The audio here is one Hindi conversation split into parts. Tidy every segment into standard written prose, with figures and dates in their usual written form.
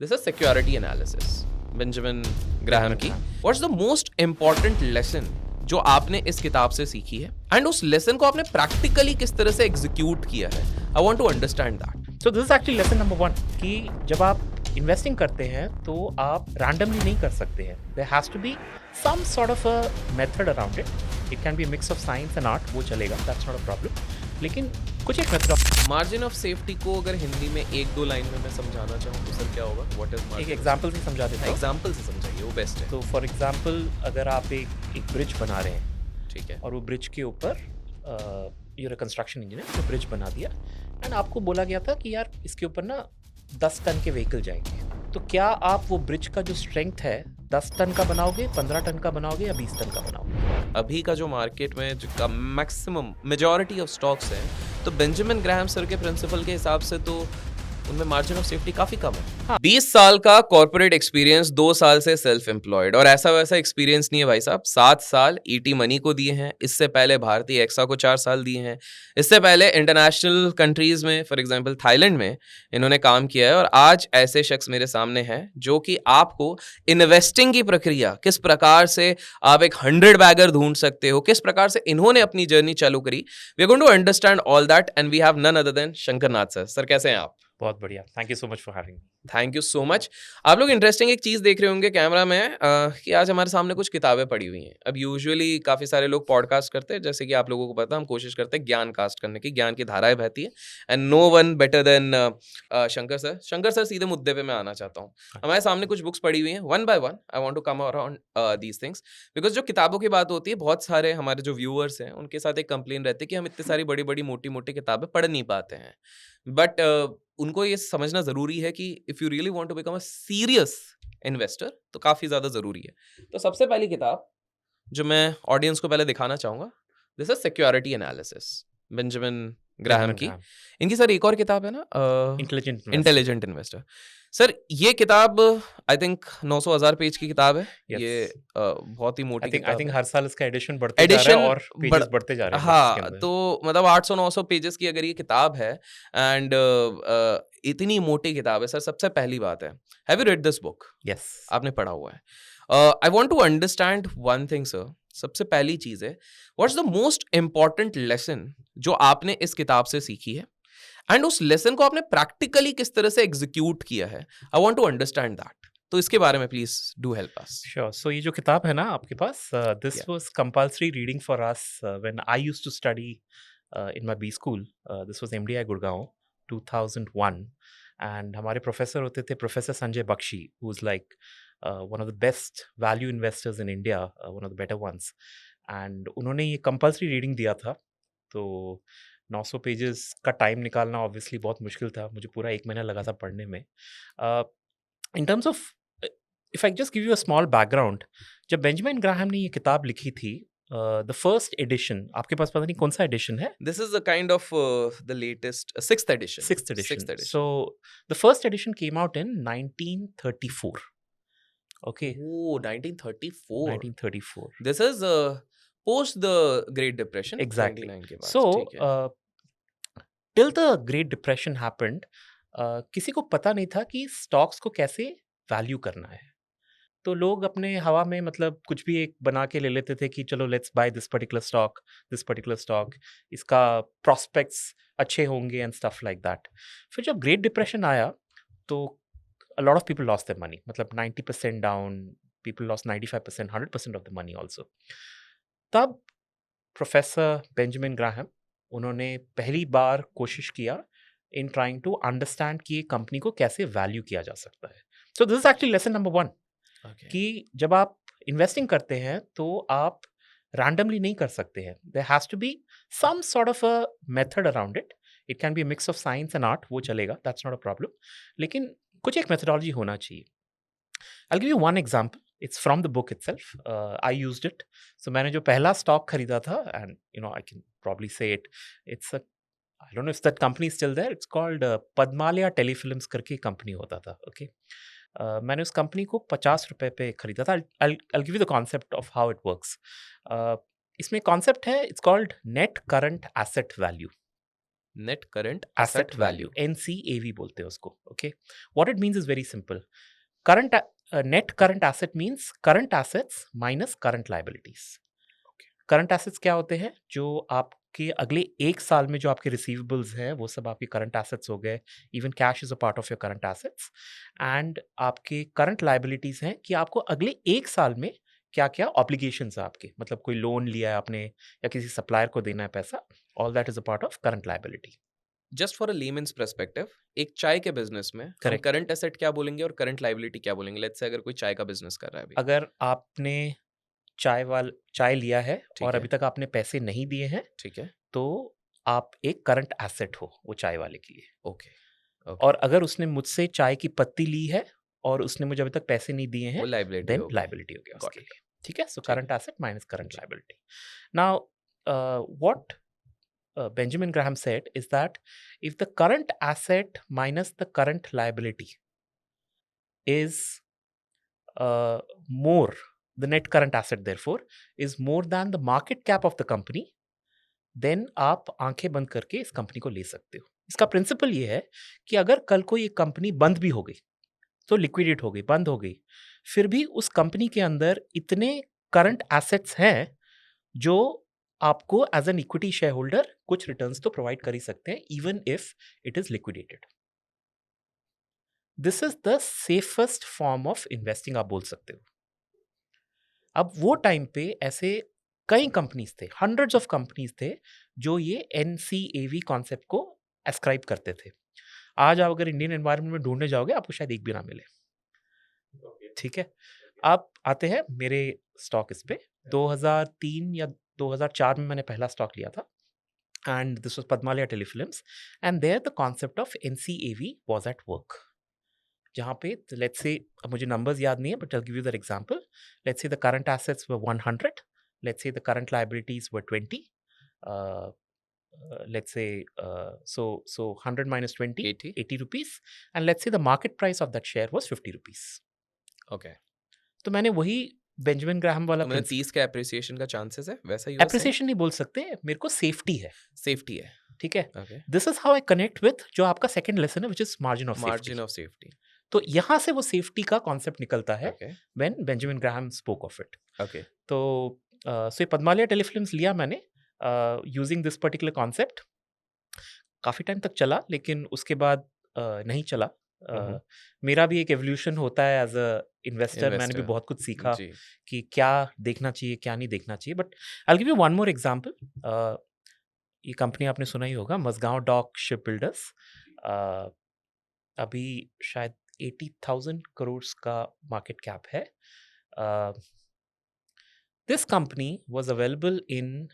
This is security analysis. Benjamin Graham की. What's the most important lesson जो आपने इस किताब से सीखी है एंड उस लेसन को आपने प्रैक्टिकली किस तरह से एग्जीक्यूट किया है? I want to understand that. So this is actually lesson number 1 कि जब आप इन्वेस्टिंग करते हैं तो आप रैंडमली नहीं कर सकते हैं. There has to be some sort of a method around it. It can be mix of science and art, वो चलेगा, दैट्स नॉट अ प्रॉब्लम. लेकिन कुछ एक मेथड. मार्जिन ऑफ सेफ्टी को अगर हिंदी में एक दो लाइन में मैं समझाना चाहूँ तो सर क्या होगा? व्हाट इज एक एग्जांपल से समझा देता हूं. एग्जांपल से समझाइए, वो बेस्ट है. तो फॉर एग्जांपल अगर आप एक ब्रिज बना रहे हैं, ठीक है, और वो ब्रिज के ऊपर यूर कंस्ट्रक्शन इंजीनियर जो ब्रिज बना दिया एंड आपको बोला गया था कि यार इसके ऊपर ना 10 टन के व्हीकल जाएंगे. तो क्या आप वो ब्रिज का जो स्ट्रेंथ है 10 टन का बनाओगे, 15 टन का बनाओगे या 20 टन का बनाओगे? अभी का जो मार्केट में जो मैक्सिमम मेजॉरिटी ऑफ स्टॉक्स हैं, तो बेंजामिन ग्राहम सर के प्रिंसिपल के हिसाब से तो उनमें मार्जिन ऑफ सेफ्टी काफी कम है. हाँ. 20 साल का कॉर्पोरेट एक्सपीरियंस, 2 साल से सेल्फ एम्प्लॉयड, और ऐसा वैसा एक्सपीरियंस नहीं है भाई साहब. 7 साल ईटी मनी को दिए हैं, इससे पहले भारतीय एक्सा को 4 साल दिए हैं, इससे पहले इंटरनेशनल कंट्रीज में फॉर एग्जांपल थाईलैंड में इन्होंने काम किया है. और आज ऐसे शख्स मेरे सामने हैं जो कि आपको इन्वेस्टिंग की प्रक्रिया, किस प्रकार से आप एक 100 बैगर ढूंढ सकते हो, किस प्रकार से इन्होंने अपनी जर्नी चालू करी. We are going to understand all that and we have none other than Shankar Nath sir. Sir कैसे हैं आप? बहुत बढ़िया, thank you so much for having me. Thank you so much. आप लोग इंटरेस्टिंग एक चीज़ देख रहे होंगे कैमरा में कि आज हमारे सामने कुछ किताबें पड़ी हुई हैं. अब यूजुअली काफ़ी सारे लोग पॉडकास्ट करते हैं, जैसे कि आप लोगों को पता है हम कोशिश करते हैं ज्ञान कास्ट करने की, ज्ञान की धाराएं बहती है and no one better than Shankar sir. Shankar sir, सीधे मुद्दे पे मैं आना चाहता हूँ. हमारे सामने कुछ बुक्स पड़ी हुई हैं, one by one I want to come around these things, because जो किताबों की बात होती है, बहुत सारे हमारे जो व्यूअर्स हैं उनके साथ एक कंप्लेन रहती है कि हम इतनी सारी बड़ी बड़ी मोटी मोटी किताबें पढ़ नहीं पाते हैं. बट उनको ये समझना ज़रूरी है कि if you really want to become a serious investor तो काफ़ी ज़्यादा ज़रूरी है. तो सबसे पहली किताब जो मैं ऑडियंस को पहले दिखाना चाहूँगा, this is security analysis, Benjamin Graham की. इनकी सर एक और किताब है ना, इंटेलिजेंट इन्वेस्टर. सर ये किताब आई थिंक 900,000 पेज की किताब है. Yes. ये बहुत ही मोटी किताब आई थिंक है. हर साल इसका एडिशन बढ़ते जा रहा है और पेजेस बढ़ते जा रहे हैं. हाँ, तो मतलब 800-900 पेजेस की अगर ये किताब है एंड इतनी मोटी किताब है सर. सबसे पहली बात है, have you read this book? Yes, आपने पढ़ा हुआ है. I want to understand one thing sir. सबसे पहली चीज है, what's the most important lesson जो आपने इस किताब से सीखी है एंड उस लेसन को आपने प्रैक्टिकली किस तरह से एग्जीक्यूट किया है? I want to understand that. तो इसके बारे में please do help us. Sure. So ये जो किताब है ना आपके पास, this was compulsory reading for us when I used to study in my B school. This was MDI Gurgaon 2001 and हमारे प्रोफेसर होते थे professor Sanjay Bakshi, who is like one of the best value investors in India, one of the better ones. And उन्होंने ये कंपल्सरी रीडिंग दिया था. तो 900 पेजेस का टाइम निकालना ऑब्वियसली बहुत मुश्किल था. मुझे पूरा 1 महीना लगा था पढ़ने में. In terms of, if I just give you a small background, जब बेंजामिन ग्राहम ने ये किताब लिखी थी, द फर्स्ट एडिशन, आपके पास पता नहीं कौन सा एडिशन है? This is the kind of the latest sixth addition. So the first edition came out in 1934. Okay. Oh, 1934. 1934. This is post the Great Depression. Exactly. 29 के बाद. So, till the Great Depression happened, किसी को पता नहीं था कि स्टॉक्स को कैसे वैल्यू करना है. तो लोग अपने हवा में मतलब कुछ भी एक बना के ले लेते थे कि चलो let's buy this particular stock, इसका प्रॉस्पेक्ट्स अच्छे होंगे एंड स्टफ लाइक दैट. फिर जब ग्रेट डिप्रेशन आया तो a lot of people lost their money. मतलब 90% down, people lost 95%, 100% of the money also. तब प्रोफेसर बेंजामिन ग्राहम, उन्होंने पहली बार कोशिश किया इन ट्राइंग टू अंडरस्टैंड कि कंपनी को कैसे वैल्यू किया जा सकता है. सो this is actually lesson number 1 कि जब आप इन्वेस्टिंग करते हैं तो आप रैंडमली नहीं कर सकते हैं. There has to be some sort of a method around it. It can be mix of science and art, वो चलेगा, दैट्स नॉट अ प्रॉब्लम. लेकिन कुछ एक मेथडोलॉजी होना चाहिए. I'll give you one example. It's from the book itself. I used it. So मैंने जो पहला स्टॉक खरीदा था, and you know I can probably say it. It's a, I don't know if that company is still there. It's called Padmalaya telefilms करके कंपनी होता था. Okay. मैंने उस कंपनी को 50 रुपए पे खरीदा था. I'll give you the concept of how it works. इसमें कॉन्सेप्ट है, it's called net current asset value. Net current asset asset value, value. NCAV बोलते हैं उसको. Okay, what it means is very simple. Net current asset means current assets minus current liabilities. Current assets क्या होते हैं? जो आपके अगले 1 साल में जो आपके रिसीवेबल्स हैं, वो सब आपके करंट एसेट्स हो गए. Even cash is a part of your current assets. And आपके करंट लायबिलिटीज़ हैं कि आपको अगले 1 साल में क्या-क्या ऑब्लिगेशंस हैं आपके. मतलब कोई लोन लिया है आपने या किसी सप्लायर को देना है पैसा, all that is a part of current liability. Just for a lemons perspective, एक चाय के बिजनेस में हम करेक्ट. करंट एसेट क्या बोलेंगे और करंट लायबिलिटी क्या बोलेंगे? लेट्स से अगर कोई चाय का बिजनेस कर रहा है अभी। अगर आपने चाय लिया है ठीक और है, अभी तक आपने पैसे नहीं दिए हैं, ठीक है। तो आप एक करंट एसेट हो वो चाय वाले के लिए. Okay, okay. और अगर उसने मुझसे चाय की पत्ती ली है और उसने मुझे अभी तक पैसे नहीं दिए वो हैं, लायबिलिटी देन हो गई। लायबिलिटी हो गया गॉट उसके इट। लिए. ठीक है? सो ठीक करंट है। एसेट माइनस करंट जी। Liability. Now what Benjamin Graham said is that if the current asset minus the current liability is more, the net current asset therefore is more than the market cap of the company, then आप आंखें बंद करके इस कंपनी को ले सकते हो. इसका प्रिंसिपल ये है कि अगर कल को ये कंपनी बंद भी हो गई, तो लिक्विडेट हो गई, बंद हो गई, फिर भी उस कंपनी के अंदर इतने करंट एसेट्स हैं जो आपको as an equity share holder कुछ रिटर्न्स तो प्रोवाइड कर ही सकते हैं, even if it is liquidated. This is the safest form of investing, आप बोल सकते हो. अब वो टाइम पे ऐसे कई कंपनीज थे, हंड्रेड्स ऑफ कंपनीज थे जो ये एनसीएवी कॉन्सेप्ट को एस्क्राइब करते थे. आज आप अगर इंडियन एनवायरनमेंट में ढूंढने जाओगे, आपको शायद एक भी ना मिले. ठीक है? आप आते हैं मेरे स्टॉक इस पे. 2003 या 2004 में मैंने पहला स्टॉक लिया था, and this was Padmalaya telefilms, and there the concept of NCAV was at work. जहाँ पे लेट्स से, अब मुझे नंबर्स याद नहीं है but I will give you the example. Let's say the current assets were 100, let's say the current liabilities were 20. Let's say so 100 minus 20, 80। 80 rupees, and let's say the market price of that share was 50 rupees. Okay. तो मैंने वही बेंजामिन ग्राहम वाला तो मतलब 30 का एप्रिसिएशन का चांसेस है, वैसा ही हुआ सेम? एप्रिसिएशन नहीं बोल सकते, मेरे को सेफ्टी है. सेफ्टी है। ठीक है? Okay. This is how I connect with जो आपका सेकंड लेसन है, which is margin of safety. Margin of safety. तो यहाँ से वो सेफ्टी का कॉन्सेप्ट निकलता है okay, when Benjamin Graham spoke of it. Okay. तो सो ये पद्मालया टेलीफिल्म्स लिया मैंने यूजिंग दिस पर्टिकुलर कॉन्सेप्ट. काफ़ी टाइम तक चला, लेकिन उसके बाद नहीं चला. मेरा भी एक एवोल्यूशन होता है एज अ इन्वेस्टर. मैंने भी इन्वेस्टर। बहुत कुछ सीखा जी। कि क्या देखना चाहिए, क्या नहीं देखना चाहिए. But I will give you one more example. ये कंपनी आपने सुना ही होगा, मझगांव डॉक शिप बिल्डर्स. अभी शायद 80,000 करोड़ का मार्केट कैप है. This company was available in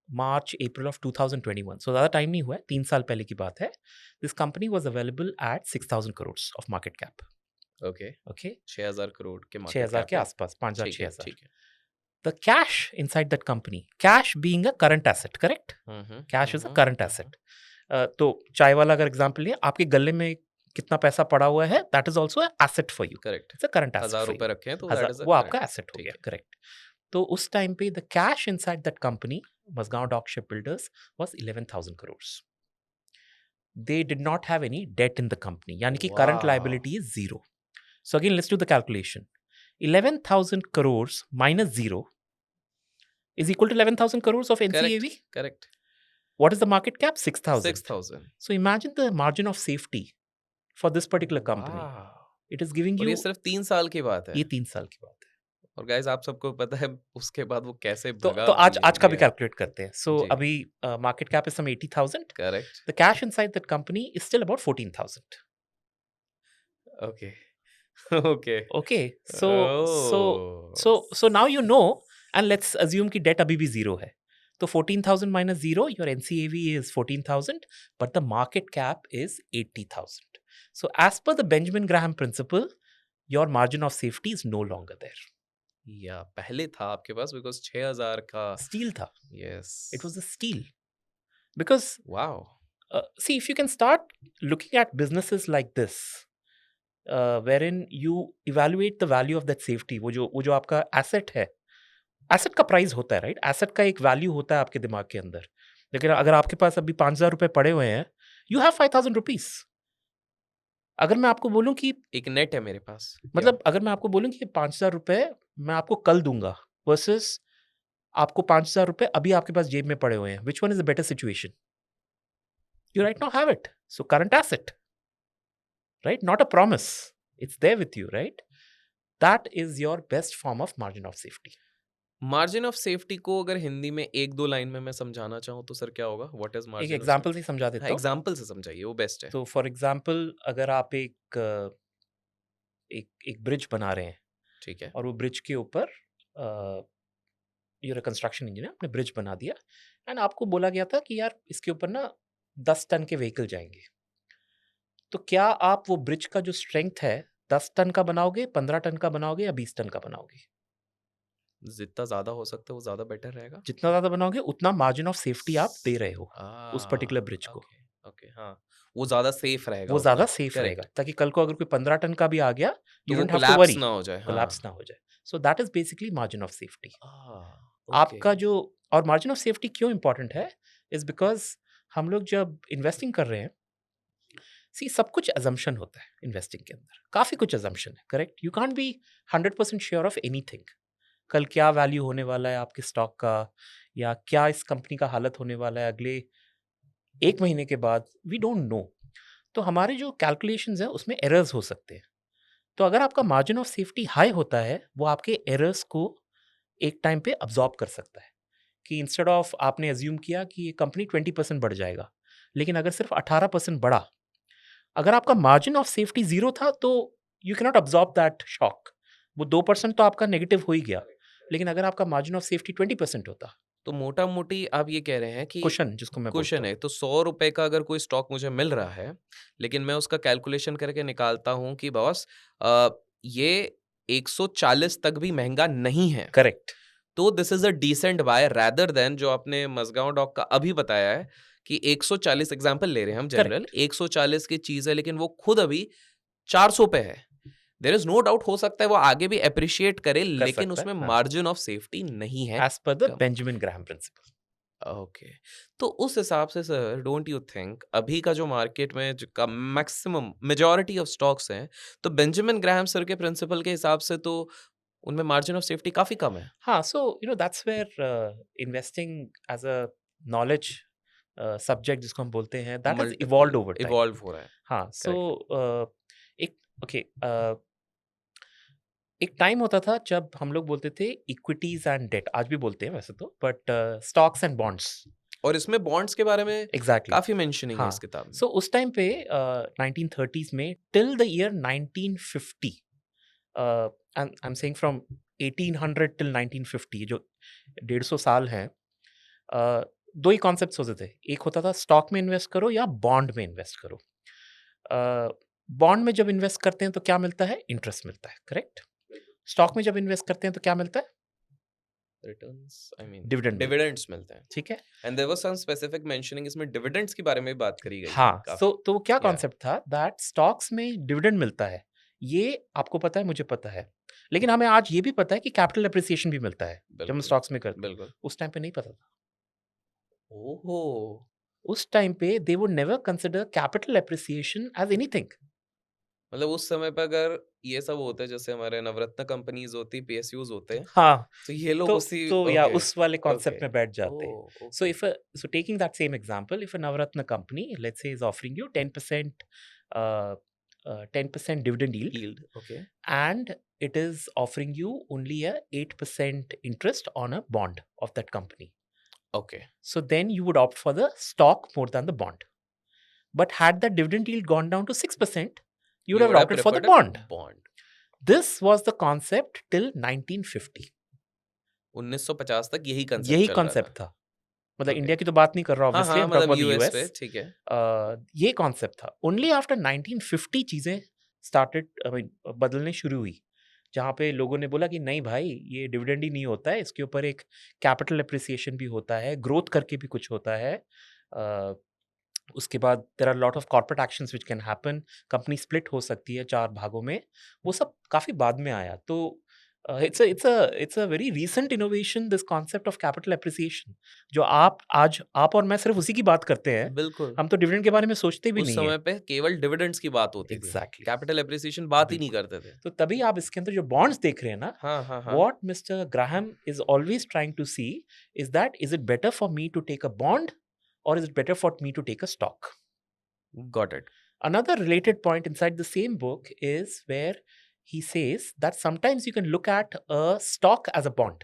March April of 2021. सो ज़्यादा टाइम नहीं हुआ है, 3 साल पहले की बात है. This company was available eight 6,000 crore of market cap. Okay. Okay, 6000 crore के मार्केट 6,000 कैप के है। आसपास, 5,000 ठीक है, 6,000. ठीक है। The cash inside that company, cash being a current asset, correct? Cash is a current asset. तो चाय वाला अगर एग्जांपल लिया, आपके गले में कितना पैसा पड़ा हुआ है, that is also an asset for you. Correct. It's a current asset 1000 for you. रुपए रखे हैं तो दैट इज वो आपका एसेट हो ठीक गया, है। करेक्ट. तो उस टाइम पे the cash inside that company, Mazagaon dock ship builders, was 11,000 crore. They did not have any debt in the company, यानी कि current Wow. Liability is zero. So again let's do the calculation. 11,000 crore minus zero is equal to 11,000 crores of NCAV. Correct. What is the market cap? 6,000. 6000। So imagine the margin of safety for this particular company. Wow. It is giving और you, ये सिर्फ 3 साल की बात है। ये 3 साल की बात है. और गाइस आप सबको पता है उसके बाद वो कैसे तो भगा आज भी का भी गया। कैलकुलेट करते हैं. So जी। अभी market cap is some 80,000. Correct. The cash inside that company is still about 14,000. Okay. Okay. Okay. So now you know, and let's assume कि debt अभी भी zero है. तो 14,000 minus zero, your NCAV is 14,000, but the market cap is 80,000. So as per the Benjamin Graham principle, your margin of safety is no longer there. या पहले था आपके पास बिकॉज़ 6000 का। Steal था. Yes. It was a steal. Because wow. see, if you can start looking at businesses like this, wherein you evaluate the value of that safety, वो जो आपका asset है, एसेट का प्राइस होता है, राइट? एसेट का एक वैल्यू होता है आपके दिमाग के अंदर. लेकिन अगर आपके पास अभी 5,000 रुपए पड़े हुए हैं, यू हैव 5,000 रुपीज़। अगर मैं आपको बोलूँ कि एक नेट है मेरे पास। या मतलब अगर मैं आपको बोलूँ कि 5,000 रुपए मैं आपको कल दूँगा वर्सेस आपको 5,000 रुपए अभी आपके पास जेब में पड़े हुए हैं, which one is a better situation? You right now have it. So current asset, right? Not a promise. It's there with you, right? That is your best form of margin of safety. Margin of safety को अगर हिंदी में 1-2 लाइन में मैं समझाना चाहूँ तो सर क्या होगा? व्हाट इज़ एक मार्जिन ऑफ एग्जांपल सेफ्टी? से समझा हाँ, देता हूँ। एग्ज़ाम्पल से समझाइए वो बेस्ट है। तो फॉर एग्जांपल अगर आप एक ब्रिज बना रहे हैं ठीक है। और वो ब्रिज के ऊपर यूर कंस्ट्रक्शन इंजीनियर आपने ब्रिज बना दिया एंड आपको बोला गया था कि यार इसके ऊपर ना 10 टन के व्हीकल जाएंगे। तो क्या आप वो ब्रिज का जो स्ट्रेंथ है 10 टन का बनाओगे, 15 टन का बनाओगे या 20 टन का बनाओगे? जितना ज़्यादा हो सकता है वो ज़्यादा बेटर रहेगा। जितना ज़्यादा बनाओगे उतना मार्जिन ऑफ सेफ्टी आप दे रहे हो उस पर्टिकुलर ब्रिज को। ओके, ओके, हाँ। वो ज़्यादा सेफ रहेगा वो ज़्यादा उतना। सेफ रहेगा करेक्ट। ताकि कल को अगर कोई 15 टन का भी आ गया, तो यू वो don't have to collapse worry, ना हो जाए। कोलैप्स हाँ। ना हो जाए। So that is basically margin of safety. Okay. आपका जो और मार्जिन ऑफ सेफ्टी क्यों इंपॉर्टेंट है? इज़ बिकॉज़ हम लोग जब इन्वेस्टिंग कर रहे हैं, सी सब कुछ असम्पशन होता है इन्वेस्टिंग के अंदर। काफ़ी कुछ असम्पशन है, correct? You can't be 100% sure of anything. कल क्या वैल्यू होने वाला है आपके स्टॉक का या क्या इस कंपनी का हालत होने वाला है अगले 1 महीने के बाद, वी डोंट नो। तो हमारे जो कैलकुलेशंस हैं उसमें एरर्स हो सकते हैं। तो अगर आपका मार्जिन ऑफ सेफ्टी हाई होता है, वो आपके एरर्स को एक टाइम पे अब्ज़ॉर्ब कर सकता है। कि इंस्टेड ऑफ आपने अज़्यूम किया कि ये कंपनी 20% बढ़ जाएगा, लेकिन अगर सिर्फ 18% बढ़ा, अगर आपका मार्जिन ऑफ सेफ्टी 0 था तो you can not absorb that shock. वो 2% तो आपका नेगेटिव हो ही गया, लेकिन अगर आपका मार्जिन ऑफ सेफ्टी 20% होता, तो मोटा-मोटी आप ये कह रहे हैं कि कुशन जिसको मैं बोलता कुशन हूँ। है, तो ₹100 का अगर कोई स्टॉक मुझे मिल रहा है, लेकिन मैं उसका कैलकुलेशन करके निकालता हूँ कि बॉस ये 140 तक भी महँगा नहीं है। करेक्ट, तो this is a decent buy rather than जो आपने मज़गाँव डॉक का अभी बताया है कि 140 एग्ज़ाम्पल ले रहे हैं हम जनरल, करेक्ट, 140 की चीज़ है लेकिन वो खुद अभी 400 पे है। देयर इज़ नो डाउट हो सकता है वो आगे भी एप्रिशिएट करे कर लेकिन सकता है, उसमें हाँ। मार्जिन ऑफ सेफ्टी नहीं है एज़ पर द कम। Benjamin Graham principle. ओके। तो उस हिसाब से सर डोंट यू थिंक अभी का जो मार्केट में जो का मैक्सिमम मेजॉरिटी ऑफ स्टॉक्स हैं, तो बेंजामिन ग्राहम सर के प्रिंसिपल के हिसाब से तो उनमें मार्जिन ऑफ सेफ्टी काफ़ी कम है। हाँ, so that's where investing as a knowledge subject जिसको हम बोलते हैं, that has multiple evolved over time. Evolve हो रहा है। हाँ, सो करेक्ट। एक ओके एक टाइम होता था जब हम लोग बोलते थे इक्विटीज़ एंड डेट, आज भी बोलते हैं वैसे तो, बट स्टॉक्स एंड बॉन्ड्स। और इसमें बॉन्ड्स के बारे में एग्ज़ैक्टली, काफ़ी मेंशनिंग है इस हाँ। किताब में। सो उस टाइम पे 1930s में till the year 1950, I am saying from 1800 till 1950, ये जो 150 साल हैं, 2 ही कॉन्सेप्ट्स होते थे। एक होता था स्टॉक में इन्वेस्ट करो या बॉन्ड में इन्वेस्ट करो। बॉन्ड में जब इन्वेस्ट करते हैं तो क्या मिलता है? इंटरेस्ट मिलता है, करेक्ट? स्टॉक में जब इन्वेस्ट करते हैं तो क्या मिलता है? रिटर्न्स आई मीन डिविडेंड मिलता है, डिविडेंड्स मिलते हैं। ठीक है? And there was some specific mentioning इसमें डिविडेंड्स के बारे में भी बात करी गई थी हाँ, काफ़ी। तो वो क्या या कॉन्सेप्ट था दैट स्टॉक्स में डिविडेंड मिलता है। ये आपको पता है, मुझे पता है। लेकिन हमें आज ये भी पता है कि कैपिटल एप्रिसिएशन भी मिलता है, जब हम बिल्कुल, स्टॉक्स में करते हैं। बिल्कुल। उस टाइम पे नहीं पता था। ओहो! उस टाइम पे they would never consider capital appreciation as anything. मतलब उस समय पे अगर ये सब होता है जैसे हमारे नवरत्न कंपनीज़ होती, पीएसयूज़ होते हैं, हाँ, तो ये लोग तो उसी या ओके, उस वाले ओके। कॉन्सेप्ट में बैठ जाते हैं। ओह! So okay. If so taking that same example, if a Navratna company let's say is offering you 10% 10% dividend yield yield okay, and it is offering you only a 8% interest on a bond of that company. Okay. So then you would opt for the stock more than the bond. But had the dividend yield gone down to 6%, you would you have would have opted for the preferred a bond. Bond. This was the concept till 1950. 1950 तक यही कांसेप्ट यही चल रहा कॉन्सेप्ट था। था। मतलब ओके। इंडिया की तो बात नहीं कर रहा, हाँ, ऑब्वियसली आई हाँ, एम टॉकिंग मतलब अबाउट द यूएस पे यूएस। ठीक है। ये कॉन्सेप्ट था। ओनली आफ्टर 1950 चीज़ें स्टार्टेड आई मीन बदलनी शुरू हुई। जहाँ पे लोगों ने बोला कि नहीं भाई, ये डिविडेंड ही नहीं होता है, इसके ऊपर एक कैपिटल एप्रिसिएशन भी होता है, ग्रोथ करके भी कुछ होता है। अ, उसके बाद there are lot of corporate actions which can happen, company split हो सकती है 4 भागों में। वो सब काफ़ी बाद में आया। तो it's a very recent innovation, this concept of capital appreciation, जो आप और मैं सिर्फ उसी की बात करते हैं। बिल्कुल। हम तो डिविडेंड के बारे में सोचते भी उस नहीं है। समय पे केवल डिविडेंड्स की बात होती थी। एग्जैक्टली। कैपिटल एप्रिसिएशन बात ही नहीं बिल्कुल। करते थे। तो तभी आप इसके अंदर जो बॉन्ड्स देख रहे हैं ना, हाँ, हाँ, हाँ। what Mr. Graham is always trying to see is that is it better for me to take a bond or is it better for me to take a stock? Got it. Another related point inside the same book is where he says that sometimes you can look at a stock as a bond,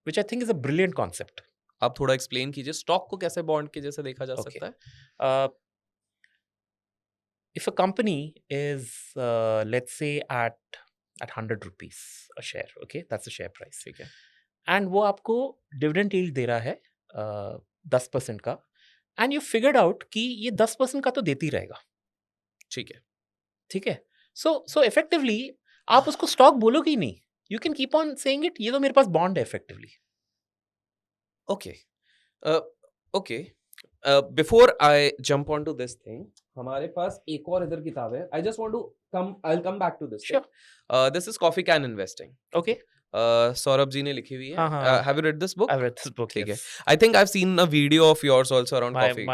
which I think is a brilliant concept. आप थोड़ा एक्सप्लेन कीजिए स्टॉक को कैसे बॉन्ड के जैसे देखा जा Okay. सकता है? Uh, if a company is, let's say, at 100 rupees a share, okay, that's the share price, ठीक है। and वो आपको dividend yield दे रहा है 10% का, and you figured out कि ये 10% का तो देती ही रहेगा, ठीक है। ठीक है? So effectively आप उसको स्टॉक बोलोगे ही नहीं, you can keep on saying it, ये तो मेरे पास बॉन्ड है effectively. Okay. Okay. Before I jump on to this thing, हमारे पास एक और इधर किताब है। I just want to come I will come back to this. Sure. This is coffee can investing. Okay. Saurabh ji ने लिखी हुई है। हाँ, हाँ। Have you read this book? I've read this book. ठीक है। Yes. I think I have seen a video of yours also around coffee.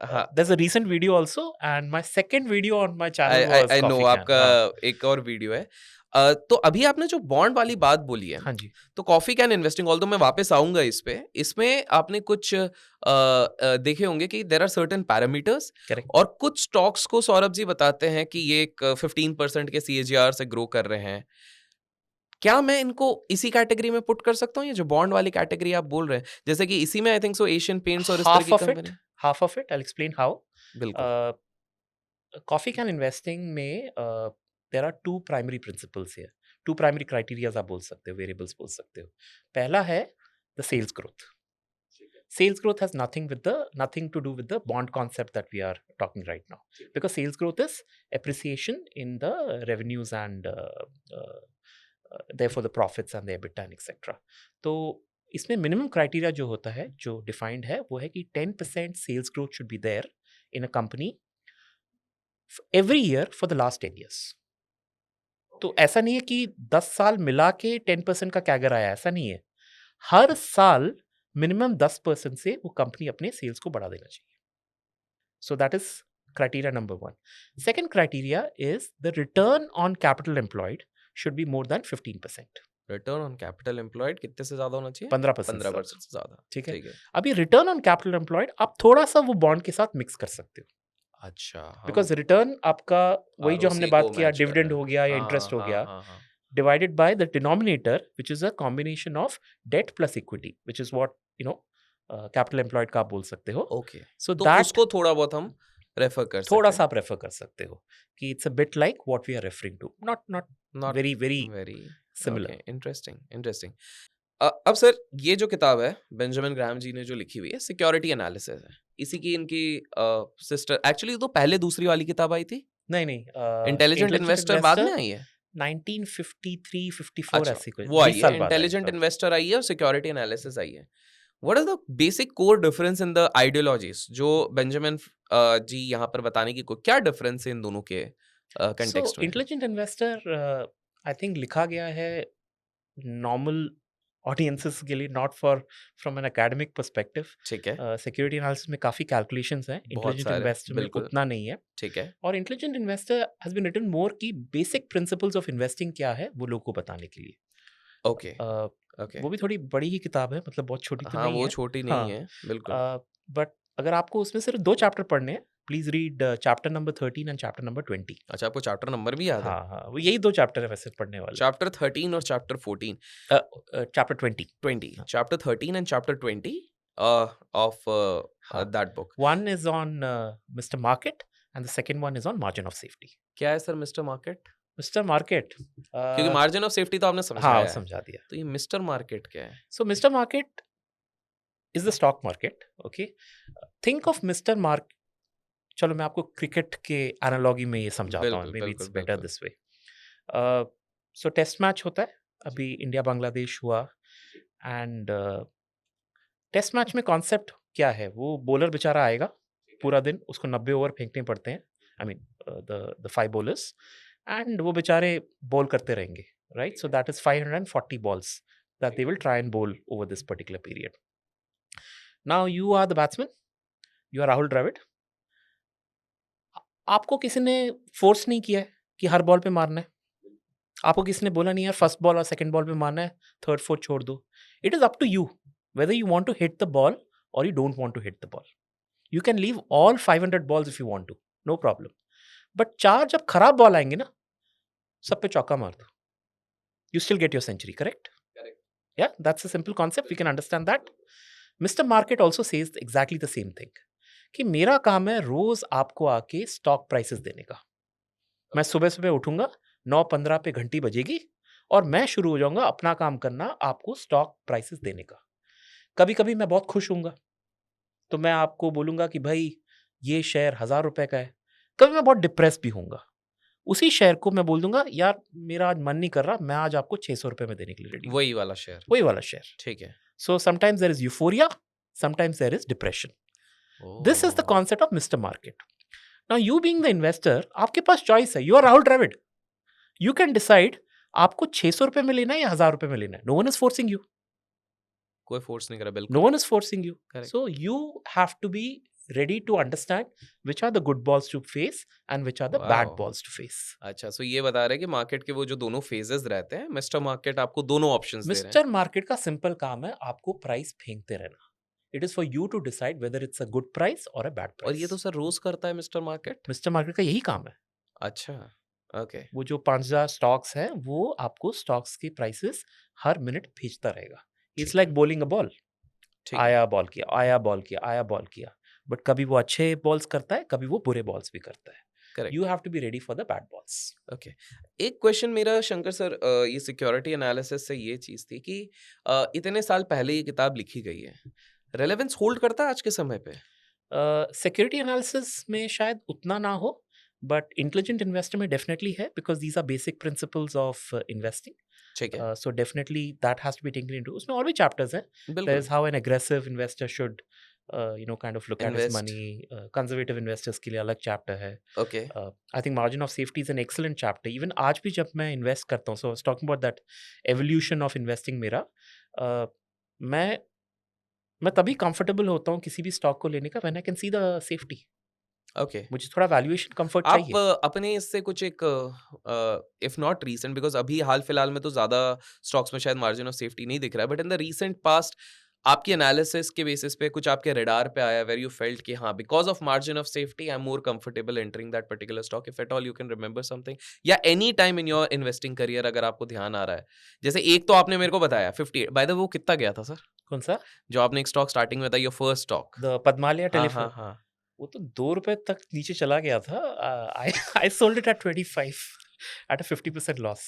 हाँ। There's a recent video also, and my second video on my channel was I know coffee can. आपका हाँ, एक और वीडियो है। तो अभी आपने जो बॉन्ड वाली बात बोली है, हाँ जी। तो कॉफी कैन इन्वेस्टिंग, ऑल्दो मैं वापस आऊंगा इस पे, इसमें आपने कुछ देखे होंगे कि there are certain parameters Correct. और कुछ स्टॉक्स को सौरभ जी बताते हैं कि ये एक 15% के CAGR से ग्रो कर रहे हैं। क्या मैं इनको इसी कैटेगरी में पुट कर सकता हूँ, ये जो बॉन्ड वाली कैटेगरी आप बोल रहे हैं? जैसे कि इसी में आई थिंक सो एशियन पेंट्स और इस तरह Half की of it, company. half of it. I'll explain how. बिल्कुल। Coffee can investing में there are two primary principles here. Two primary criteria आप बोल सकते हो, variables बोल सकते हो। पहला है the sales growth. Sales growth has nothing to do with the bond concept that we are talking right now, because sales growth is appreciation in the revenues and therefore the profits and the EBITDA and etc. तो इसमें minimum criteria जो होता है, जो defined है, वो है कि 10% sales growth should be there in a company every year for the last 10 years. तो ऐसा नहीं है कि 10 साल मिला के 10% का कैगर आया, ऐसा नहीं है। हर साल मिनिमम 10% से वो कंपनी अपने सेल्स को बढ़ा देना चाहिए। So that is criteria number 1. Second criteria is the return on capital employed should be more than 15%. Return on capital employed कितने से ज्यादा होना चाहिए? 15% 15% से ज्यादा। ठीक है। ठीक है। अभी रिटर्न ऑन कैपिटल एम्प्लॉयड आप थोड़ा सा वो बॉन्ड के साथ मिक्स कर सकते हो, अच्छा। हाँ। बिकॉज रिटर्न आपका वही जो हमने ROC बात को किया, मैच कर डिविडेंड रहा हो है। गया या हाँ, इंटरेस्ट हो हाँ, गया, हाँ, हाँ। divided by the denominator, which is a combination of debt plus equity, which is what capital employed का आप बोल सकते हो. ओके। So तो that उसको थोड़ा बहुत हम रेफर कर सकते थोड़ा हैं। सा आप रेफर कर सकते हो कि it's a bit like what we are referring to, not Not very very similar. Okay. Interesting interesting. अब सर ये जो किताब है बेंजामिन ग्राहम जी ने जो लिखी हुई है, सिक्योरिटी एनालिसिस है। इसी की इनकी सिस्टर, एक्चुअली तो पहले दूसरी वाली किताब आई थी, नहीं इंटेलिजेंट इन्वेस्टर बाद में आई है। 1953-54 अच्छा, ऐसी कोई वो 20 आई है, साल बाद आई इंटेलिजेंट है. इन्वेस्टर आई है और सिक्योरिटी एनालिसिस आई है। What is the basic core difference in the ideologies जो बेंजामिन जी यहाँ पर बताने की क्या डिफरेंस है इन दोनों के So कंटेक्स्ट में? intelligent investor I think लिखा गया है नॉर्मल ऑडियंसेस के लिए, not for from an academic perspective. ठीक है। सिक्योरिटी एनालिसिस में काफ़ी कैलकुलेशंस हैं, बहुत इंटेलिजेंट सारे, इन्वेस्टर में बिल्कुल। उतना नहीं है. ठीक है। और intelligent investor has been written more की बेसिक प्रिंसिपल्स ऑफ इन्वेस्टिंग क्या है वो लोगों को बताने के लिए. ओके। ओके। वो भी थोड़ी बड़ी ही किताब है, मतलब बहुत छोटी तो हाँ, नहीं वो है. छोटी हाँ, नहीं है, बिल्कुल। बट अगर आपको उसमें सिर्फ 2 चैप्टर पढ़ने हैं, please read chapter number 13 and chapter number 20. अच्छा, आपको चैप्टर नंबर भी याद है? हाँ, वो यही 2 चैप्टर है वैसे पढ़ने वाले. चैप्टर 13 और चैप्टर 14। चैप्टर 20. 20। हाँ. चैप्टर 13 एंड चैप्टर 20 ऑफ हाँ. That book. One is on Mr. Market and the second one is on margin of safety. क्या है sir mister market? Mr. Market. क्योंकि मार्जिन ऑफ सेफ्टी तो आपने हाँ, समझाया है, समझा दिया. तो ये मिस्टर मार्केट क्या है? So Mr. Market is the stock market. Okay. Think of Mr. Market. चलो मैं आपको क्रिकेट के एनालॉजी में ये समझाता हूँ. बिल्कुल, Maybe it's बिल्कुल, better बिल्कुल। this way. So test match होता है. अभी इंडिया बांग्लादेश हुआ एंड टेस्ट मैच में कॉन्सेप्ट क्या है, वो बॉलर बेचारा आएगा पूरा दिन, उसको 90 ओवर फेंकने पड़ते हैं. I mean the 5 bowlers, and वो बेचारे बॉल करते रहेंगे. right? So that is 540 balls that they will try and bowl over this particular period. Now you are the batsman, you are Rahul Dravid. आपको किसी ने फोर्स नहीं किया है कि हर बॉल पे मारना है. आपको किसी ने बोला नहीं यार फर्स्ट बॉल और सेकंड बॉल पे मारना है, थर्ड फोर्थ छोड़ दो. It is up to you whether you want to hit the ball or you don't want to hit the ball. You can leave all 500 balls if you want to, no problem. But चार जब खराब बॉल आएंगे ना, सब पे चौका मार दो. You still get your century, correct? Correct. Yeah, that's a simple concept. We can understand that. Mr. Market also says exactly the same thing. कि मेरा काम है रोज आपको आके स्टॉक प्राइसेस देने का. मैं सुबह सुबह उठूंगा, 9:15 पे घंटी बजेगी और मैं शुरू हो जाऊंगा अपना काम करना, आपको स्टॉक प्राइसेस देने का. कभी कभी मैं बहुत खुश हूंगा तो मैं आपको बोलूंगा कि भाई ये शेयर 1000 रुपए का है. कभी मैं बहुत डिप्रेस भी होऊंगा, उसी शेयर को मैं बोल दूंगा यार मेरा आज मन नहीं कर रहा, मैं आज आपको 600 रुपए में देने के लिए रेडी हूं. वही वाला शेयर. वही वाला शेयर. ठीक है. So sometimes there is euphoria, sometimes there is depression. This is the concept of mister market. Now you being the investor, आपके पास चॉइस है. You are Rahul Dravid. You can decide आपको 600 रुपए में लेना है या 1000 रुपए में लेना है. No one is forcing you. कोई फोर्स नहीं कर रहा. बिल्कुल. No one is forcing you. Correct. So you have to be ready to understand which are the good balls to face and which are the bad Wow. balls to face. अच्छा, सो ये बता रहे हैं कि मार्केट के वो जो दोनों फेजेस रहते हैं, मिस्टर मार्केट आपको दोनों ऑप्शंस दे रहे हैं. Mr. Market का सिंपल काम है आपको प्राइस फेंकते रहना. It is for you to decide whether it's a good price or a bad price. और ये तो सर रोज करता है मिस्टर मार्केट. मिस्टर मार्केट का यही काम है. अच्छा. ओके. वो जो 5000 स्टॉक्स हैं वो आपको स्टॉक्स की प्राइसेस हर मिनट भेजता रहेगा. It's like bowling a ball. ठीक है. आया बॉल किया, आया बॉल किया, आया बॉल किया. बट कभी वो अच्छे बॉल्स करता है, कभी वो बुरे बॉल्स भी करता है. Correct. You have to be ready for the bad balls. Okay. एक क्वेश्चन मेरा शंकर सर, ये सिक्योरिटी एनालिसिस से ये चीज थी कि इतने साल पहले ये किताब लिखी गई है, रेलेवेंस होल्ड करता है आज के समय पे? सिक्योरिटी एनालिसिस में शायद उतना ना हो, बट इंटेलिजेंट इन्वेस्टर में डेफिनेटली है, because these are basic principles of investing. ठीक है. So definitely that has to be taken into. उसमें और भी चैप्टर्स हैं. देयर बिल्कुल. Is how an aggressive investor should kind of look at his Invest. Money. Conservative investors के लिए अलग चैप्टर है. Okay. I think margin of safety is an excellent chapter. Even आज भी जब मैं इन्वेस्ट करता हूँ, so talking about that evolution of investing मेरा, मैं तभी कंफर्टेबल होता हूँ किसी भी स्टॉक को लेने का when I can see the safety. Okay. मुझे थोड़ा वैल्यूएशन कंफर्ट आप चाहिए. अपने इससे कुछ एक, इफ नॉट रीसेंट, बिकॉज अभी हाल फिलहाल में तो ज्यादा स्टॉक्स में शायद मार्जिन ऑफ सेफ्टी नहीं दिख रहा है, but in the recent past आपकी एनालिसिस के बेसिस पे कुछ आपके रडार पे आया वेर यू फेल्ट कि हाँ, because of margin of safety I am more comfortable entering that particular stock, if at all you can remember something, या any time in your investing career अगर आपको ध्यान आ रहा है. जैसे एक तो आपने मेरे को बताया 58, बाय द वे वो कितना गया था सर, कौन सा? जो आपने एक स्टॉक स्टार्टिंग में बताया, your first stock? The Padmalaya हाँ टेलीफोन. हाँ हाँ. वो तो 2 रुपए तक नीचे चला गया था. I sold it at 25 at a 50% loss.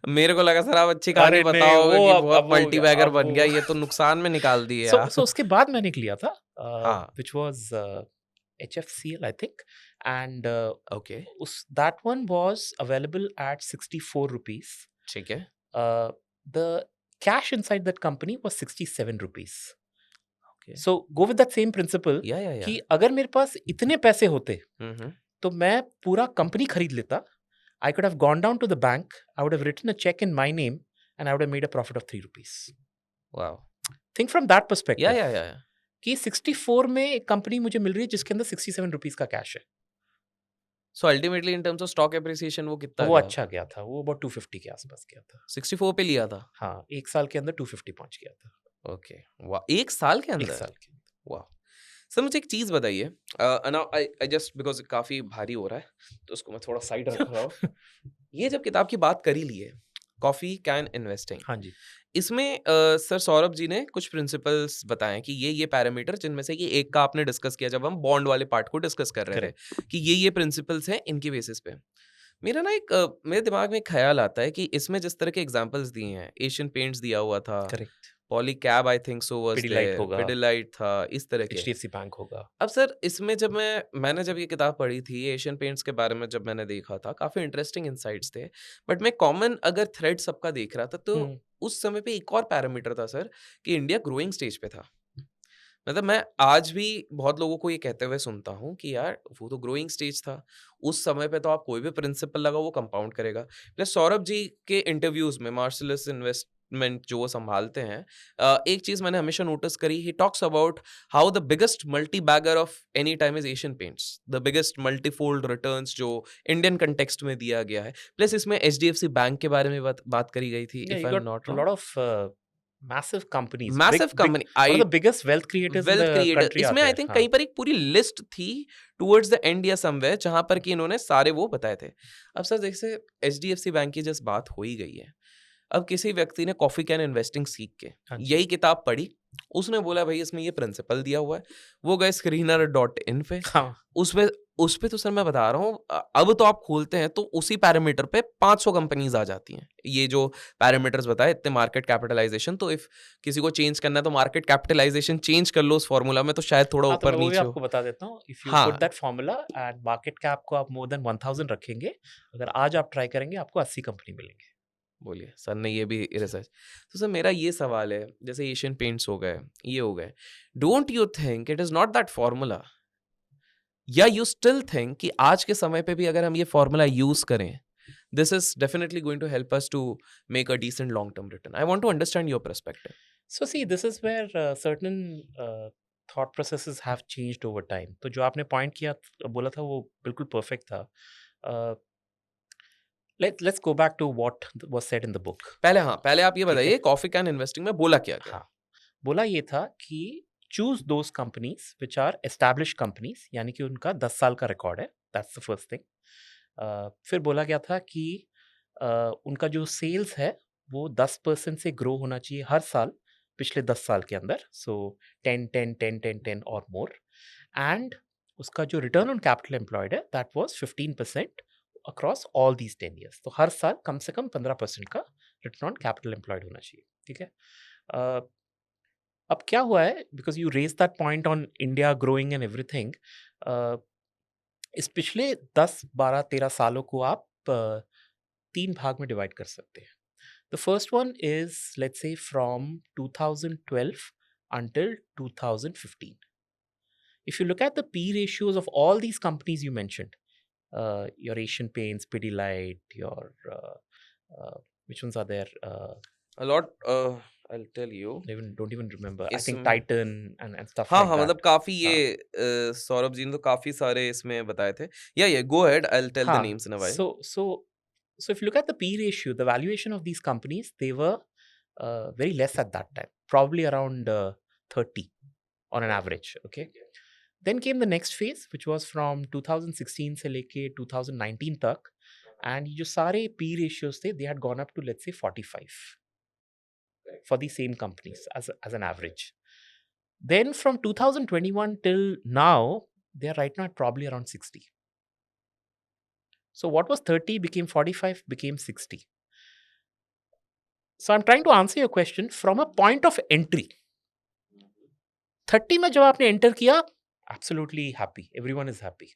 मेरे को लगा सर आप अच्छी कहानी अरे नहीं, बताओगे वो कि अब बहुत हो मल्टी गया, बैगर अब बन वो गया, ये तो नुकसान में निकाल दिए सो यार. उसके बाद मैंने एक लिया था, हाँ. Which was HFCL I think, and okay. उस that one was available at 64 rupees. ठीक है. The cash inside that company was 67 rupees. Okay. So go with that same principle या कि अगर मेरे पास इतने पैसे होते हम्म. तो मैं पूरा कंपनी खरीद लेता. I could have gone down to the bank, I would have written a check in my name, and I would have made a profit of 3 rupees. Wow. Think from that perspective. या कि 64 में एक कंपनी मुझे मिल रही है जिसके अंदर 67 रुपीस का कैश है. So ultimately in terms of stock appreciation वो कितना वो गया? अच्छा गया था. वो about 250 के आसपास गया था. 64 पे लिया था. हाँ, एक साल के अंदर 250 पहुंच गया था. ओके. वाह, एक साल के एक अंदर? साल के अंदर. वाह. सर मुझे एक चीज बताइए, नाउ आई जस्ट बिकॉज काफी भारी हो रहा है तो उसको मैं थोड़ा साइड रख रहा हूँ. ये जब किताब की बात करी ली है, कॉफी कैन इन्वेस्टिंग, हाँ जी. इसमें सर सौरभ जी ने कुछ प्रिंसिपल्स बताएं कि ये पैरामीटर, जिनमें से कि एक का आपने डिस्कस किया जब हम बॉन्ड वाले पार्ट को डिस्कस कर रहे थे, कि ये प्रिंसिपल्स हैं, इनकी बेसिस पे मेरा ना एक मेरे दिमाग में एक ख्याल आता है कि इसमें जिस तरह के एग्जांपल्स दिए हैं, एशियन पेंट्स दिया हुआ था, correct. Polycab I think so was Pidilite there, होगा. पिडिलाइट था, इस तरह के. HDFC बैंक होगा. अब सर इसमें जब मैंने जब ये किताब पढ़ी थी, एशियन पेंट्स के बारे में जब मैंने देखा था, काफ़ी इंटरेस्टिंग इनसाइट्स थे, बट मैं कॉमन अगर थ्रेड सबका देख रहा था तो उस समय पे एक और पैरामीटर था सर कि इंडिया ग्रोइंग स्टेज पे था. मतलब मैं आज भी बहुत लोगों को ये कहते हुए सुनता हूँ कि यार वो तो ग्रोइंग स्टेज था। उस समय पे तो आप कोई भी प्रिंसिपल लगाओ वो कंपाउंड करेगा। प्लस सौरभ जी के इंटरव्यूज़ में मार्सेलस इन्वेस्टमेंट जो वो सँभालते हैं एक चीज़ मैंने हमेशा नोटिस करी he talks about how the biggest multi bagger of any time is Asian Paints. The biggest multifold returns जो इंडियन कॉन्टेक्स्ट में दिया गया है। प्लस इसमें एचडीएफसी बैंक के बारे में बात करी गई थी Yeah, if you I am got not a wrong. lot of massive companies, massive big, company one of I the biggest wealth creators in wealth the creator country are इसमें आई there. थिंक हाँ, कहीं पर एक पूरी लिस्ट थी टुवर्ड्स द एंड या समवेयर जहां पर कि इन्होंने सारे वो बताए थे। अब सर जैसे एचडीएफसी बैंक की जस्ट बात हो ही गई है, अब किसी व्यक्ति ने कॉफी कैन इन्वेस्टिंग सीख के हाँ जी। यही किताब पढ़ी, उसने बोला भाई इसमें ये प्रिंसिपल दिया हुआ है, वो गए स्क्रीनर डॉट इन पे, हाँ, उस पे तो सर मैं बता रहा हूँ अब तो आप खोलते हैं तो उसी पैरामीटर पे 500 कंपनीज आ जाती हैं। ये जो पैरामीटर्स बताए इतने मार्केट कैपिटलाइजेशन, तो इफ किसी को चेंज करना है तो मार्केट कैपिटलाइजेशन चेंज कर लो उस फॉर्मूला में तो शायद थोड़ा हाँ, तो मैं ऊपर वो भी नीचे हो। आपको बता देता हूँ। इफ यू पुट हाँ, that formula and market cap को आप मोर देन 1000 रखेंगे, अगर आज आप ट्राई करेंगे आपको 80 कंपनी मिलेंगे। बोलिए सर ने ये भी रिसर्च। तो सर मेरा ये सवाल है जैसे एशियन पेंट्स हो गए, ये हो गए, don't you think it is not that formula, या यू स्टिल थिंक कि आज के समय पे भी अगर हम ये फॉर्मूला यूज करें this is definitely going to help us to make a decent long term return? I want to understand your perspective. So see, this is where certain thought processes have changed over time. तो जो आपने पॉइंट किया बोला था वो बिल्कुल परफेक्ट था। Let's go back to what was said in the book. पहले हाँ, पहले आप ये ठीक है? बताइए कॉफी कैन इन्वेस्टिंग में बोला क्या गया? हाँ, बोला ये था कि choose those companies which are establish companies, यानी कि उनका 10 साल का रिकॉर्ड है। That's the first thing. फिर बोला गया था कि उनका जो सेल्स है वो 10% से ग्रो होना चाहिए हर साल पिछले 10 साल के अंदर। सो 10 10 10 10 10 और मोर। एंड उसका जो रिटर्न ऑन कैपिटल एम्प्लॉयड है that was 15% across all these 10 years. तो हर साल कम से कम 15% का रिटर्न ऑन कैपिटल एम्प्लॉयड होना चाहिए। ठीक है? अ, अब क्या हुआ है, because you raise that point on India growing and everything, इस पिछले 10 12 13 सालों को आप 3 भाग में डिवाइड कर सकते हैं। The first one is let's say from 2012 until 2015. If you look at the P ratios of all these companies you mentioned, your Asian Paints, Pidilite, your which ones are there? A lot I'll tell you Don't even remember. I think इसमें Titan and stuff हाँ, like हाँ, मतलब that. काफ़ी हाँ, ये सौरभ जी ने तो काफ़ी सारे इसमें बताए थे। या go ahead I will tell the हाँ. Names in a while. So if you look at the P ratio, the valuation of these companies, they were very less at that time, probably around 30 on an average. Okay. Then came the next phase, which was from 2016 से लेके 2019 तक, and ये जो सारे P ratios थे, they had gone up to let's say 45 for the same companies as an average. Then from 2021 till now, they are right now at probably around 60. So what was 30 became 45 became 60. So I'm trying to answer your question from a point of entry. 30 में जब आपने enter किया, absolutely happy. Everyone is happy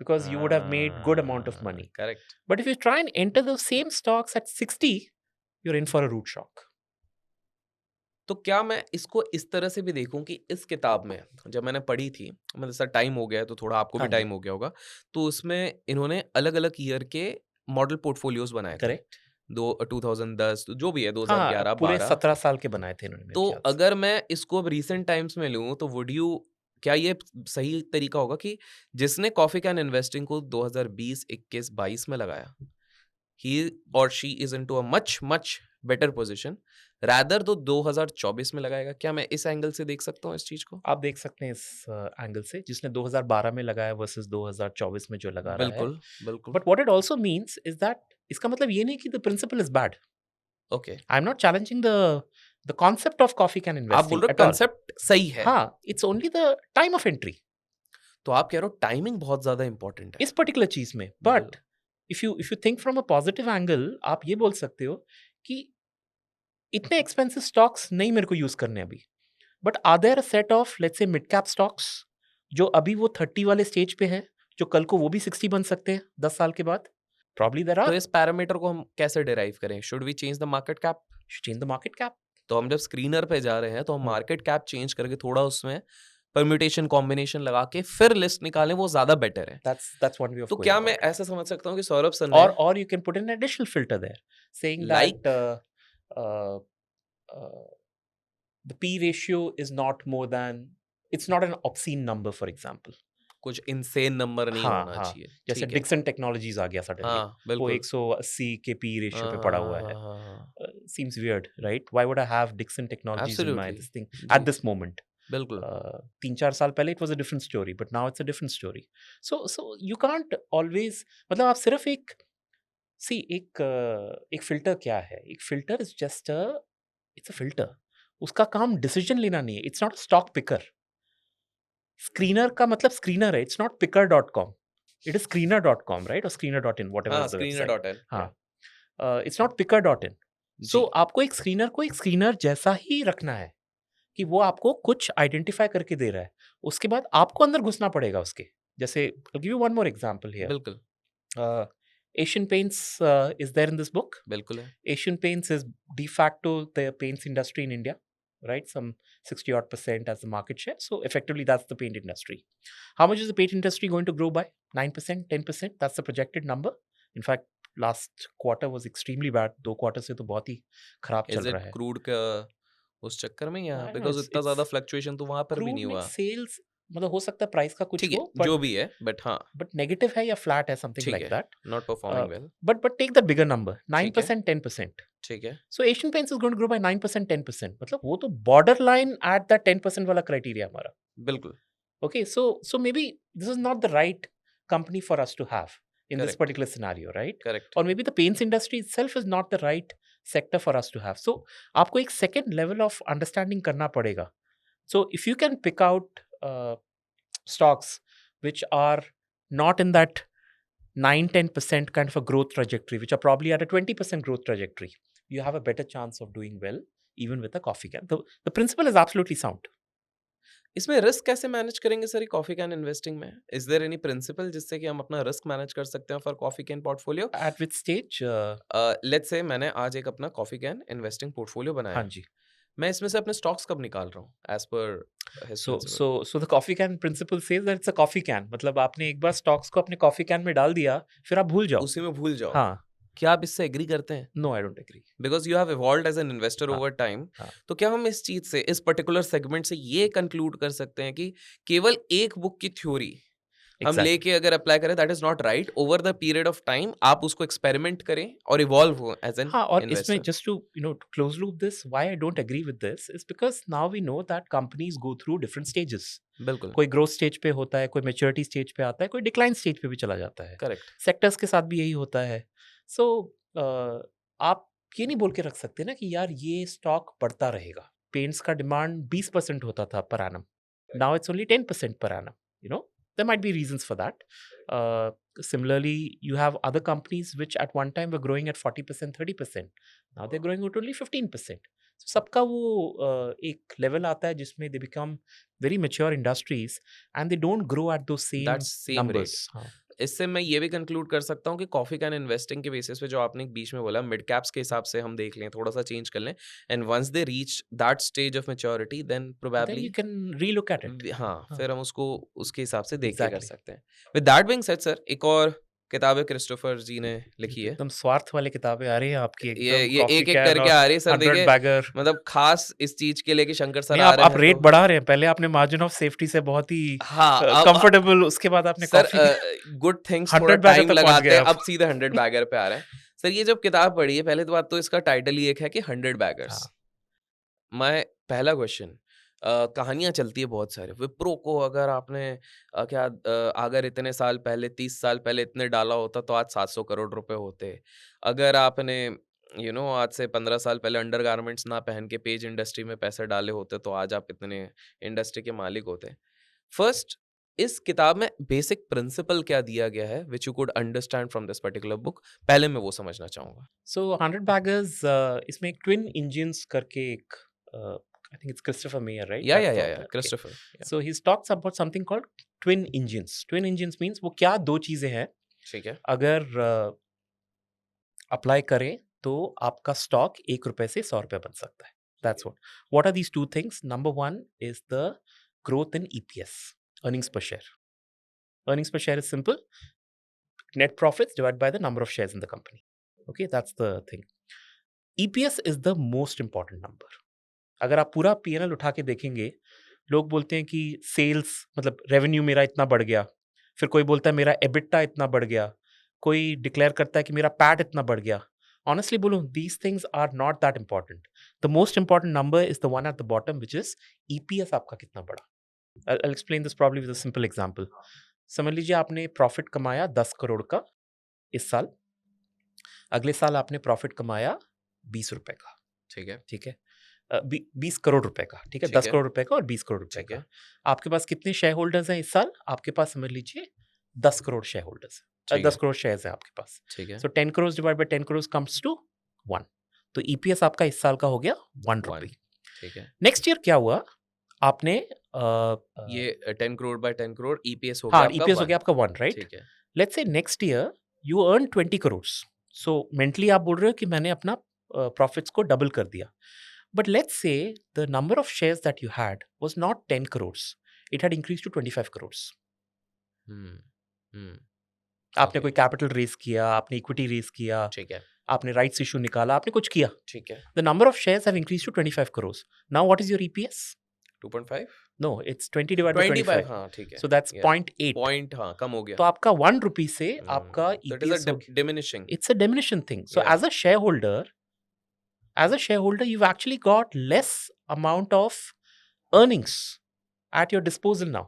because you would have made good amount of money. Correct. But if you try and enter those same stocks at 60, you're in for a root shock. तो क्या मैं इसको इस तरह से भी देखूं कि इस किताब में जब मैंने पढ़ी थी, मतलब सर टाइम हो गया है तो थोड़ा आपको भी हाँ जी, टाइम हो गया होगा, तो उसमें इन्होंने अलग-अलग ईयर के मॉडल पोर्टफोलियोज बनाए थे। correct. 2010 जो भी है हाँ, 2011, पूरे 12। 17 साल के बनाए थे इन्होंने मेरे तो ख्याल से। अगर मैं इसको अब रीसेंट टाइम्स में लूँ तो क्या ये सही तरीका होगा कि जिसने कॉफी कैन इन्वेस्टिंग को 2020, 21, 22 में लगाया, ही और she is into a much much better position rather तो 2024 में लगाएगा? क्या मैं इस एंगल से देख सकता हूँ इस चीज को? आप देख सकते हैं इस एंगल से, जिसने 2012 में लगाया वर्सेस 2024 में जो लगा रहा है। बिल्कुल, बिल्कुल। But what it also means is that इसका मतलब ये नहीं कि the principle is bad. Okay, I am not challenging the concept of coffee can आप बोल इन्वेस्टिंग रहे हो एट ऑल। कंसेप्ट सही है, हाँ, it's only the time of entry तो आप कह रहे हो टाइमिंग बहुत ज्यादा इंपॉर्टेंट है। इस पर्टिकुलर चीज में। But if you think from a positive angle, आप ये बोल सकते हो कि इतने एक्सपेंसिव स्टॉक्स नहीं मेरे को यूज करने अभी, but are there a set of let's say mid cap stocks जो अभी वो 30 वाले स्टेज पे हैं, जो कल को वो भी 60 बन सकते हैं 10 साल के बाद? प्रॉब्ली देयर तो आर। इस पैरामीटर को हम कैसे डिराइव करें? Should we change the market cap? Change the market cap. तो हम जब स्क्रीनर पे जा रहे हैं तो हम मार्केट कैप चेंज करके थोड़ा उसमें परम्यूटेशन कॉम्बिनेशन लगा के फिर लिस्ट निकालें, वो ज्यादा बेटर है। That's one way of तो going क्या मैं about it. ऐसा समझ सकता हूँ कि सौरभ सर ने Or you can put an additional filter there, saying like that uh, uh, the P ratio is not more than, it's not an obscene number, for example. कुछ इनसेन नंबर नहीं हाँ होना हाँ, चाहिए, जैसे ठीक है। डिक्सन टेक्नोलॉजीज आ गया सडनली, हाँ, वो बिल्कुल। 180 के पी रेशियो पे हाँ, पड़ा हाँ, हुआ हाँ, है. हाँ, हाँ, Seems weird, right? Why would I have Dixon Technologies in my absolutely, this thing at जी, this moment? बिल्कुल। 3-4 साल पहले it was a different story, but now it's a different story. So you can't always, मतलब आप सिर्फ एक सी एक फिल्टर क्या है? एक filter is just a, it's a filter. उसका काम डिसीजन लेना नहीं है. It's not stock picker. Screener का मतलब स्क्रीनर है. It's not picker dot com. It is screener dot com, right? और screener dot in, whatever हाँ, is the screener website. Dot in, हाँ, या it's not picker dot in. So जी, आपको एक स्क्रीनर को एक स्क्रीनर जैसा ही रखना है कि वो आपको कुछ आइडेंटिफाई करके दे रहा है. उसके बाद आपको अंदर घुसना पड़ेगा उसके. जैसे give you one more example here. बिल्कुल, Asian Paints is there in this book. बिल्कुल है। Asian Paints is de facto the paints industry in India, right? Some 60 odd percent as the market share. So effectively, that's the paint industry. How much is the paint industry going to grow by? 9%, 10%? That's the projected number. In fact, last quarter was extremely bad. 2 quarters से तो बहुत ही खराब इज़ चल इट रहा है. क्रूड का उस चक्कर में, या I don't know. बिकॉज़ इतना ज़्यादा It's फ्लक्चुएशन तो वहाँ पर भी नहीं crude में हुआ? sales, मतलब हो सकता है प्राइस का कुछ ठीक है, हो, जो भी है, बट हाँ, but नेगेटिव है या फ्लैट है, something ठीक like है, that. Not Uh, performing well, but take the bigger number, ठीक है, 9%, 10%. ठीक है, So Asian Paints is going to grow by 9%, 10%. मतलब वो तो borderline at that 10% वाला criteria हमारा. बिल्कुल, Okay, so maybe this is not the right company for us to have in this correct, particular scenario, right? Correct, Or maybe the paints industry itself is not the right sector for us to have. So आपको एक second level of understanding करना पड़ेगा. So if you can pick out stocks which are not in that 9-10% kind of a growth trajectory, which are probably at a 20% growth trajectory, you have a better chance of doing well even with a coffee can. The principle is absolutely sound. इसमें रिस्क कैसे मैनेज करेंगे सर ये कॉफ़ी कैन इन्वेस्टिंग में? इज़ देयर एनी प्रिंसिपल जिससे कि हम अपना रिस्क मैनेज कर सकते हैं for coffee can portfolio? At which stage? Let's say मैंने आज एक अपना कॉफ़ी कैन इन्वेस्टिंग पोर्टफोलियो हाँ बनाया। जी. मैं इसमें से अपने स्टॉक्स कब निकाल रहा हूँ as per his So principle? so so the coffee can principle says that it's a coffee can. मतलब आपने एक बार स्टॉक्स को अपने कॉफी कैन में डाल दिया, फिर आप भूल जाओ. उसी में भूल जाओ। हाँ. क्या आप इससे एग्री करते हैं? No, I don't agree. Because you have evolved as an investor हाँ, ओवर टाइम, हाँ. तो क्या हम इस चीज़ से, इस पर्टिकुलर सेगमेंट से ये कंक्लूड कर सकते हैं कि केवल एक बुक की थ्योरी हम Exactly. लेके अगर अप्लाई करें that is not right, over the period of time आप उसको एक्सपेरिमेंट करें और इवॉल्व हो एज़ एन हाँ, और इसमें investor? just to to close loop this, why I don't agree with this is because now we know that companies go through different stages. बिल्कुल, कोई ग्रोथ स्टेज पे होता है, कोई मैच्योरिटी स्टेज पे आता है, कोई डिक्लाइन स्टेज पे भी चला जाता है. करेक्ट, सेक्टर्स के साथ भी यही होता है. सो आप ये नहीं बोल के रख सकते ना कि यार ये स्टॉक बढ़ता रहेगा. पेंट्स का डिमांड 20% होता था per annum. Now it's only 10% per annum. There might be reasons for that. Similarly, you have other companies which at one time were growing at 40%, 30%. Now they're growing at only 15%. So सबका वो एक लेवल आता है जिसमें they become very mature industries and they don't grow at those same that's same rate. numbers. हाँ. इससे मैं ये भी कंक्लूड कर सकता हूँ कि कॉफ़ी कैन इन्वेस्टिंग के बेसिस पे जो आपने बीच में बोला मिड कैप्स के हिसाब से हम देख लें, थोड़ा सा चेंज कर लें, and once they reach that stage of maturity then Then probably you can relook at it. हाँ, हाँ. फिर हम उसको उसके हिसाब से देख के कर Exactly. सकते हैं। With that being said sir, एक और किताब है क्रिस्टोफर जी ने लिखी है। एकदम स्वार्थ वाले किताबें आ रही हैं आपकी, एकदम ये कॉफी एक-एक कैन करके और आ रही है सर, 100 देखिए बैगर. मतलब खास इस चीज़ के लिए कि शंकर सर नहीं, आ रहे आप हैं रेट तो बढ़ा रहे हैं. पहले आपने मार्जिन ऑफ सेफ्टी से बहुत ही हाँ, कंफर्टेबल, उसके बाद आपने सर कॉफी गुड थिंग्स थोड़ा 100 बैगर टाइम तक पहुंच लगाते गए हैं, आप. अब सीधे 100 बैगर पे आ रहे हैं। सर ये जब किताब पढ़ी है, पहले तो बात तो इसका टाइटल ही एक है कि 100 बैगर्स। हाँ. मैं पहला क्वेश्चन, कहानियाँ चलती है बहुत सारे। विप्रो को अगर आपने अगर इतने साल पहले 30 साल पहले इतने डाला होता तो आज 700 करोड़ रुपए होते। अगर आपने आज से 15 साल पहले अंडरगारमेंट्स ना पहन के पेज इंडस्ट्री में पैसे डाले होते तो आज आप इतने इंडस्ट्री के मालिक होते। फर्स्ट, इस किताब में बेसिक प्रिंसिपल क्या दिया गया है which you could understand from this particular book? पहले मैं वो समझना चाहूँगा। सो 100 बैगर्स, इसमें एक ट्विन इंजन्स करके एक, I think it's Christopher Meyer, right? Yeah, that's yeah, the yeah, yeah, author. Okay. Christopher, yeah, so he talks about something called twin engines. Twin engines means वो क्या दो चीजें हैं, ठीक है, अगर अप्लाई करें तो आपका स्टॉक 1 रुपए से 100 रुपए बन सकता है. That's what are these two things? Number one is the growth in EPS, earnings per share. Earnings per share is simple: net profits divided by the number of shares in the company. Okay, that's the thing. EPS is the most important number. अगर आप पूरा P&L उठा के देखेंगे, लोग बोलते हैं कि सेल्स मतलब रेवेन्यू मेरा इतना बढ़ गया, फिर कोई बोलता है मेरा EBITDA इतना बढ़ गया, कोई डिक्लेयर करता है कि मेरा पैट इतना बढ़ गया. Honestly बोलूं, these things are not that important. The most important number is the one at the bottom, which is EPS आपका कितना बढ़ा. I'll explain this probably with a simple example. समझ लीजिए आपने प्रॉफिट कमाया 10 करोड़ का इस साल, अगले साल आपने प्रॉफिट कमाया 20 रुपए का. ठीक है, ठीक है, 20 करोड़ रुपए का. ठीक है, ठीक 10 है, करोड़ रुपए का और 20 करोड़ रुपए ठीक का. है, आपके पास कितने शेयर होल्डर्स हैं इस साल? आपके पास समझ लीजिए 10 करोड़ शेयर होल्डर्स, ठीक 10 है, करोड़ शेयर्स हैं आपके पास. ठीक है, so 10 crore divide by 10 crore comes to 1. तो ईपीएस आपका इस साल का हो गया 1 1, रुपी. ठीक है. नेक्स्ट ईयर क्या हुआ? आपने ये 10 करोड़ बाय 10 करोड़ ईपीएस हो गया हाँ, आपका ईपीएस हो 1. गया आपका 1, राइट? ठीक है, let's say next year you earn 20 crore. So mentally आप बोल रहे हो कि मैंने अपना प्रॉफिट्स को डबल कर दिया. But let's say the number of shares that you had was not 10 crores. It had increased to 25 crores. हम्म, हम्म, आपने Okay. कोई कैपिटल रेस किया, आपने इक्विटी रेस किया, ठीक है, आपने राइट्स इशू निकाला, आपने कुछ किया. ठीक है. The number of shares have increased to 25 crores. Now what is your EPS? 2.5, No, it's 20 divided by 25, 25. हाँ ठीक है. So that's Yeah. 0.8. पॉइंट हाँ कम हो गया. तो आपका 1 रुपी से आपका So it is EPS a diminishing. it's a diminution thing. So Yeah. as a shareholder, you've actually got less amount of earnings at your disposal now.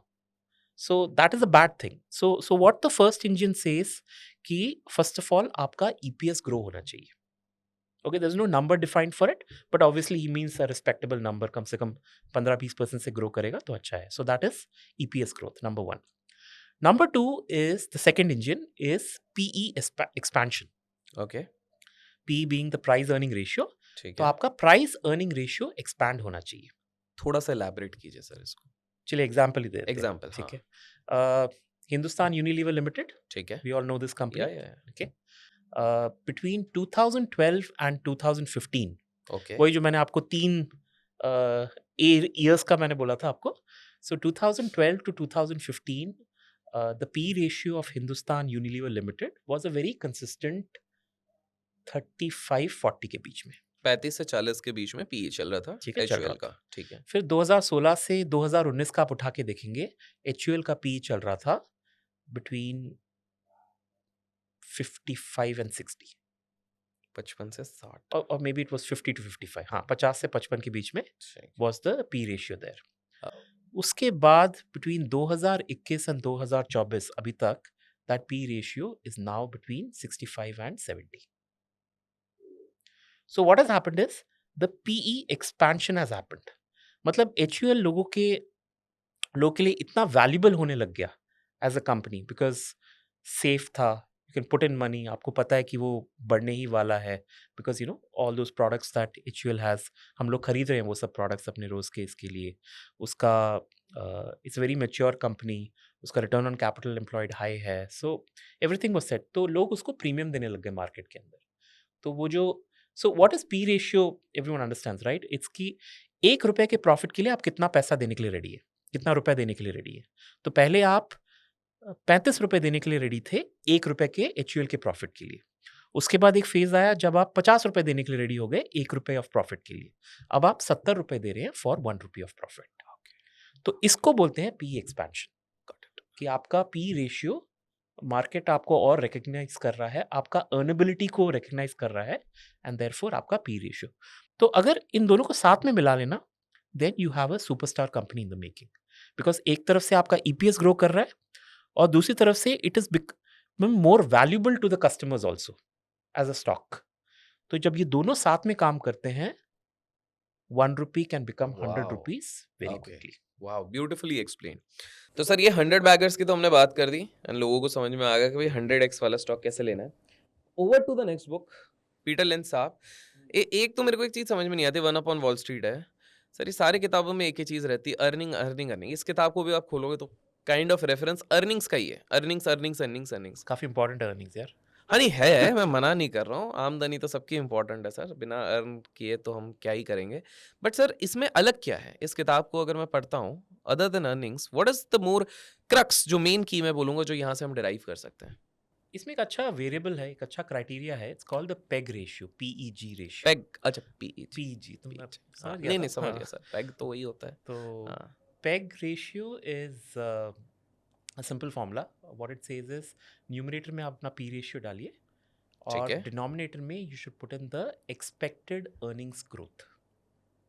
So that is a bad thing. So what the first engine says कि first of all आपका EPS grow होना चाहिए. Okay, there's no number defined for it, but obviously he means a respectable number. कम से कम 15-20% से grow करेगा तो अच्छा है. So that is EPS growth, number 1. Number 2 is the second engine is PE expansion. Okay. PE being the price earning ratio. ठीक तो है. आपका price earning ratio expand होना चाहिए. थोड़ा सा elaborate कीजिए सर इसको. चलिए एग्जाम्पल ही देते हैं. Example, ठीक हाँ. है. हिंदुस्तान यूनिलीवर लिमिटेड, ठीक है. we all know this company. Yeah. Okay. Between 2012 and 2015, Okay. वही जो मैंने आपको 3 years का मैंने बोला था आपको. So 2012 to 2015, the P ratio of Hindustan Unilever Limited was a very consistent 35-40 के बीच में. 35 से 40 के बीच में पीई चल रहा था. ठीक है, चल रहा HUL का. ठीक है. फिर 2016 से 2019 का आप उठा के देखेंगे, HUL का पी चल रहा था बिटवीन 55 and 60, 55 से 60. और may be it was 50 to 55. हाँ, 50 से 55 के बीच में ठीक. Was the P ratio there. हाँ. उसके बाद बिटवीन 2021 and 2024 अभी तक that P ratio is now between 65 and 70. So what has happened is the PE expansion has happened. मतलब HUL लोगों के लिए इतना वैल्यूबल होने लग गया as a company, because safe था, you can put in money, आपको पता है कि वो बढ़ने ही वाला है, because you know all those products that HUL has, हम लोग खरीद रहे हैं वो सब प्रोडक्ट्स अपने रोज़ के इसके लिए. उसका इट्स वेरी मेच्योर कंपनी, उसका return on capital employed high है, सो एवरीथिंग वाज सेट. तो लोग उसको प्रीमियम देने लग गए मार्केट के अंदर. तो वो जो so what is P ratio, everyone understands, right? It's की 1 रुपए के प्रॉफिट के लिए आप कितना पैसा देने के लिए रेडी है, कितना रुपया देने के लिए रेडी है. तो पहले आप 35 रुपए देने के लिए रेडी थे 1 रुपए के HUL के प्रॉफिट के लिए. उसके बाद एक फेज आया जब आप 50 रुपए देने के लिए रेडी हो गए 1 रुपए ऑफ प्रॉफिट के लिए. अब आप 70 रुपए दे रहे हैं फॉर 1 रुपी ऑफ प्रॉफिट. तो इसको बोलते हैं पी एक्सपेंशन. कि आपका पी रेशियो मार्केट आपको और रिकग्नाइज कर रहा है, आपका अर्नेबिलिटी को रिकग्नाइज कर रहा है, एंड देयरफॉर आपका पी रेशियो. तो अगर इन दोनों को साथ में मिला लेना, then you have a superstar company in the making. Because एक तरफ से आपका EPS ग्रो कर रहा है और दूसरी तरफ से it is more valuable to the customers also as a stock. तो जब ये दोनों साथ में काम करते हैं, 1 rupee can become 100 Wow. Rupees very Okay. Quickly. Wow, beautifully explain. तो सर ये 100 बैगर्स की तो हमने बात कर दी एंड लोगों को समझ में आ गया कि भाई 100x वाला स्टॉक कैसे लेना है. Over to the next book, Peter Lynch साहब. एक तो मेरे को एक चीज समझ में नहीं आती, वन अपॉन वॉल स्ट्रीट है. सर ये सारी किताबों में एक ही चीज रहती है, अर्निंग अर्निंग अर्निंग. इस किताब को भी आप खोलोगे तो काइंड ऑफ रेफरेंस अर्निंग्स का ही है. Earnings earnings earnings earnings. काफी इंपॉर्टेंट अर्निंग्स यार. हाँ, नहीं है, मैं मना नहीं कर रहा हूँ, आमदनी तो सबकी इम्पोर्टेंट है सर, बिना अर्न किए तो हम क्या ही करेंगे। बट सर इसमें अलग क्या है? इस किताब को अगर मैं पढ़ता हूँ, other than earnings, what is the more crux जो मेन की मैं बोलूँगा जो यहाँ से हम डिराइव कर सकते हैं? इसमें एक अच्छा वेरिएबल है, एक अच्छा क्राइटेरिया है, it's called the peg ratio, PEG ratio. Peg अच्छा पीईजी, पीईजी तो मैं पीईजी हाँ, समझ गया नहीं, था। नहीं समझ हाँ, गया सर, पेग तो वही होता है। तो हाँ, peg ratio is a simple formula. What it says is, numerator में आप अपना पी रेशियो डालिए ठीक और है, डिनोमिनेटर में you should put in the expected earnings growth.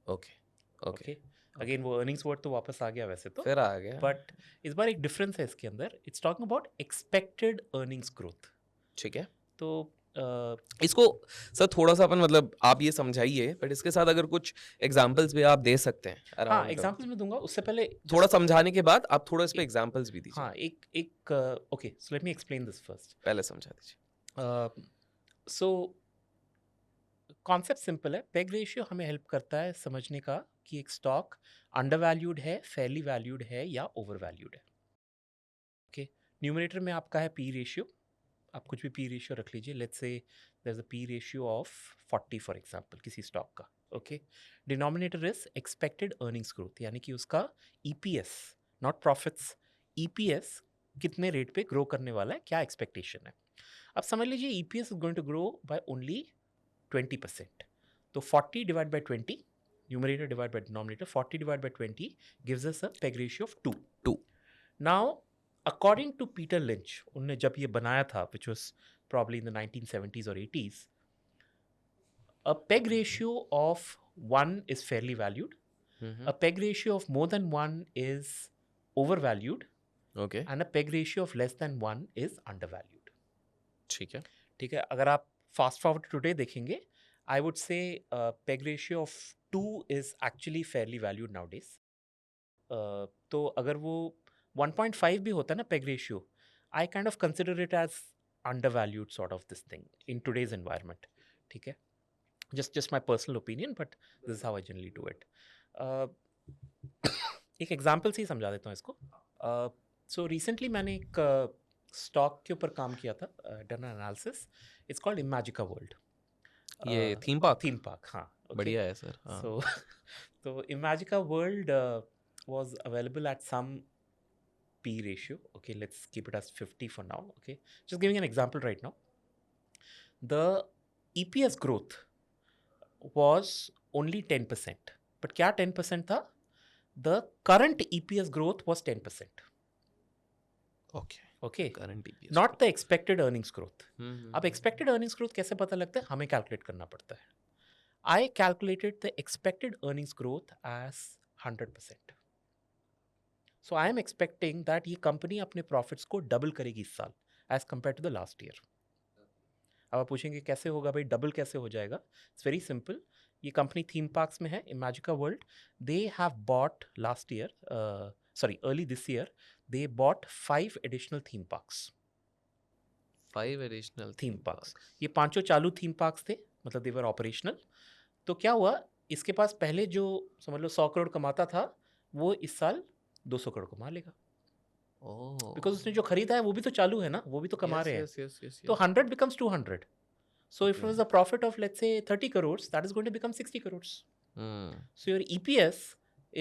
Okay, okay, okay, okay, again वो अर्निंग्स वर्ड तो वापस आ गया वैसे तो, फिर आ गया, बट इस बार एक डिफरेंस है इसके अंदर, it's talking about expected earnings growth. ठीक है। तो इसको सर थोड़ा-सा अपन मतलब आप ये समझाइए, बट इसके साथ अगर कुछ एग्ज़ाम्पल्स भी आप दे सकते हैं हाँ, अराउंड एग्जांपल्स मैं दूंगा, उससे पहले थोड़ा जस्ट समझाने के बाद आप थोड़ा इस पे एक, एग्ज़ाम्पल्स भी दीजिए। हाँ, एक okay, so let me explain this first. पहले समझा दीजिए। सो कॉन्सेप्ट सिंपल है, पेग रेशियो हमें हेल्प करता है समझने का कि एक स्टॉक अंडर वैल्यूड है, फेयरली वैल्यूड है या ओवर वैल्यूड है। ओके, न्यूमरेटर में आपका है पी रेशियो, आप कुछ भी पी रेशियो रख लीजिए, let's say there is a P ratio of 40 for example किसी स्टॉक का। Okay, denominator is expected earnings growth, यानी कि उसका ईपीएस, नॉट प्रॉफिट्स, ईपीएस कितने रेट पे ग्रो करने वाला है, क्या एक्सपेक्टेशन है। अब समझ लीजिए EPS is going to grow by only 20%, तो 40 divide by 20, numerator divide by denominator, 40 divide by 20 gives us a PEG ratio of 2। 2 now according to Peter Lynch, उन्होंने जब ये बनाया था which was probably in the 1970s और 80s, a PEG ratio of 1 is fairly valued, hmm, a hmm. peg ratio of more than 1 is overvalued, okay, and a peg ratio of less than 1 is undervalued. ठीक है। ठीक है, अगर आप फास्ट फॉरवर्ड टुडे देखेंगे, I would say PEG ratio of 2 is actually fairly valued nowadays. तो अगर वो 1.5 भी होता है ना PEG ratio, I kind of consider it as undervalued sort of this thing in today's environment. ठीक है, just my personal opinion, but this is how I generally do it. एक एग्जाम्पल से ही समझा देता हूँ इसको। सो रिसेंटली मैंने एक स्टॉक के ऊपर काम किया था, done analysis, it's called Imagica world, ये थीम पार्क? थीम पार्क, हाँ। ओके, बढ़िया है सर, हाँ। सो तो Imagica world was available at some P ratio. Okay, let's keep it as 50 for now. Okay, just giving an example right now. The EPS growth was only 10%. But क्या 10% था? The current EPS growth was 10%. Okay, Okay, current EPS not the growth. expected earnings growth. हुँ, हुँ, अब हुँ। expected earnings growth कैसे पता लगता है? हमें calculate करना पड़ता है। I calculated the expected earnings growth as 100%. So I am expecting that ये कंपनी अपने प्रॉफिट्स को डबल करेगी इस साल as compare to the last year. अब आप पूछेंगे कैसे होगा भाई, डबल कैसे हो जाएगा? इट्स वेरी सिंपल, ये कंपनी थीम पार्क्स में है, Imagica world. They have bought last year, sorry early this year, they bought 5 additional theme parks. 5 additional theme theme parks, parks. ये पांचों चालू थीम पार्क्स थे, मतलब दे वर ऑपरेशनल। तो क्या हुआ, इसके पास पहले जो समझ लो 100 करोड़ कमाता था, वो इस साल 200 करोड़ कमा लेगा, बिकॉज ओह! उसने जो खरीदा है वो भी तो चालू है ना, वो भी तो कमा यस, रहे हैं। यस, यस, यस, तो yes. 100 becomes 200. So if it okay. was a profit of let's say 30 crores, that is going to become 60 crores. Hmm, So your EPS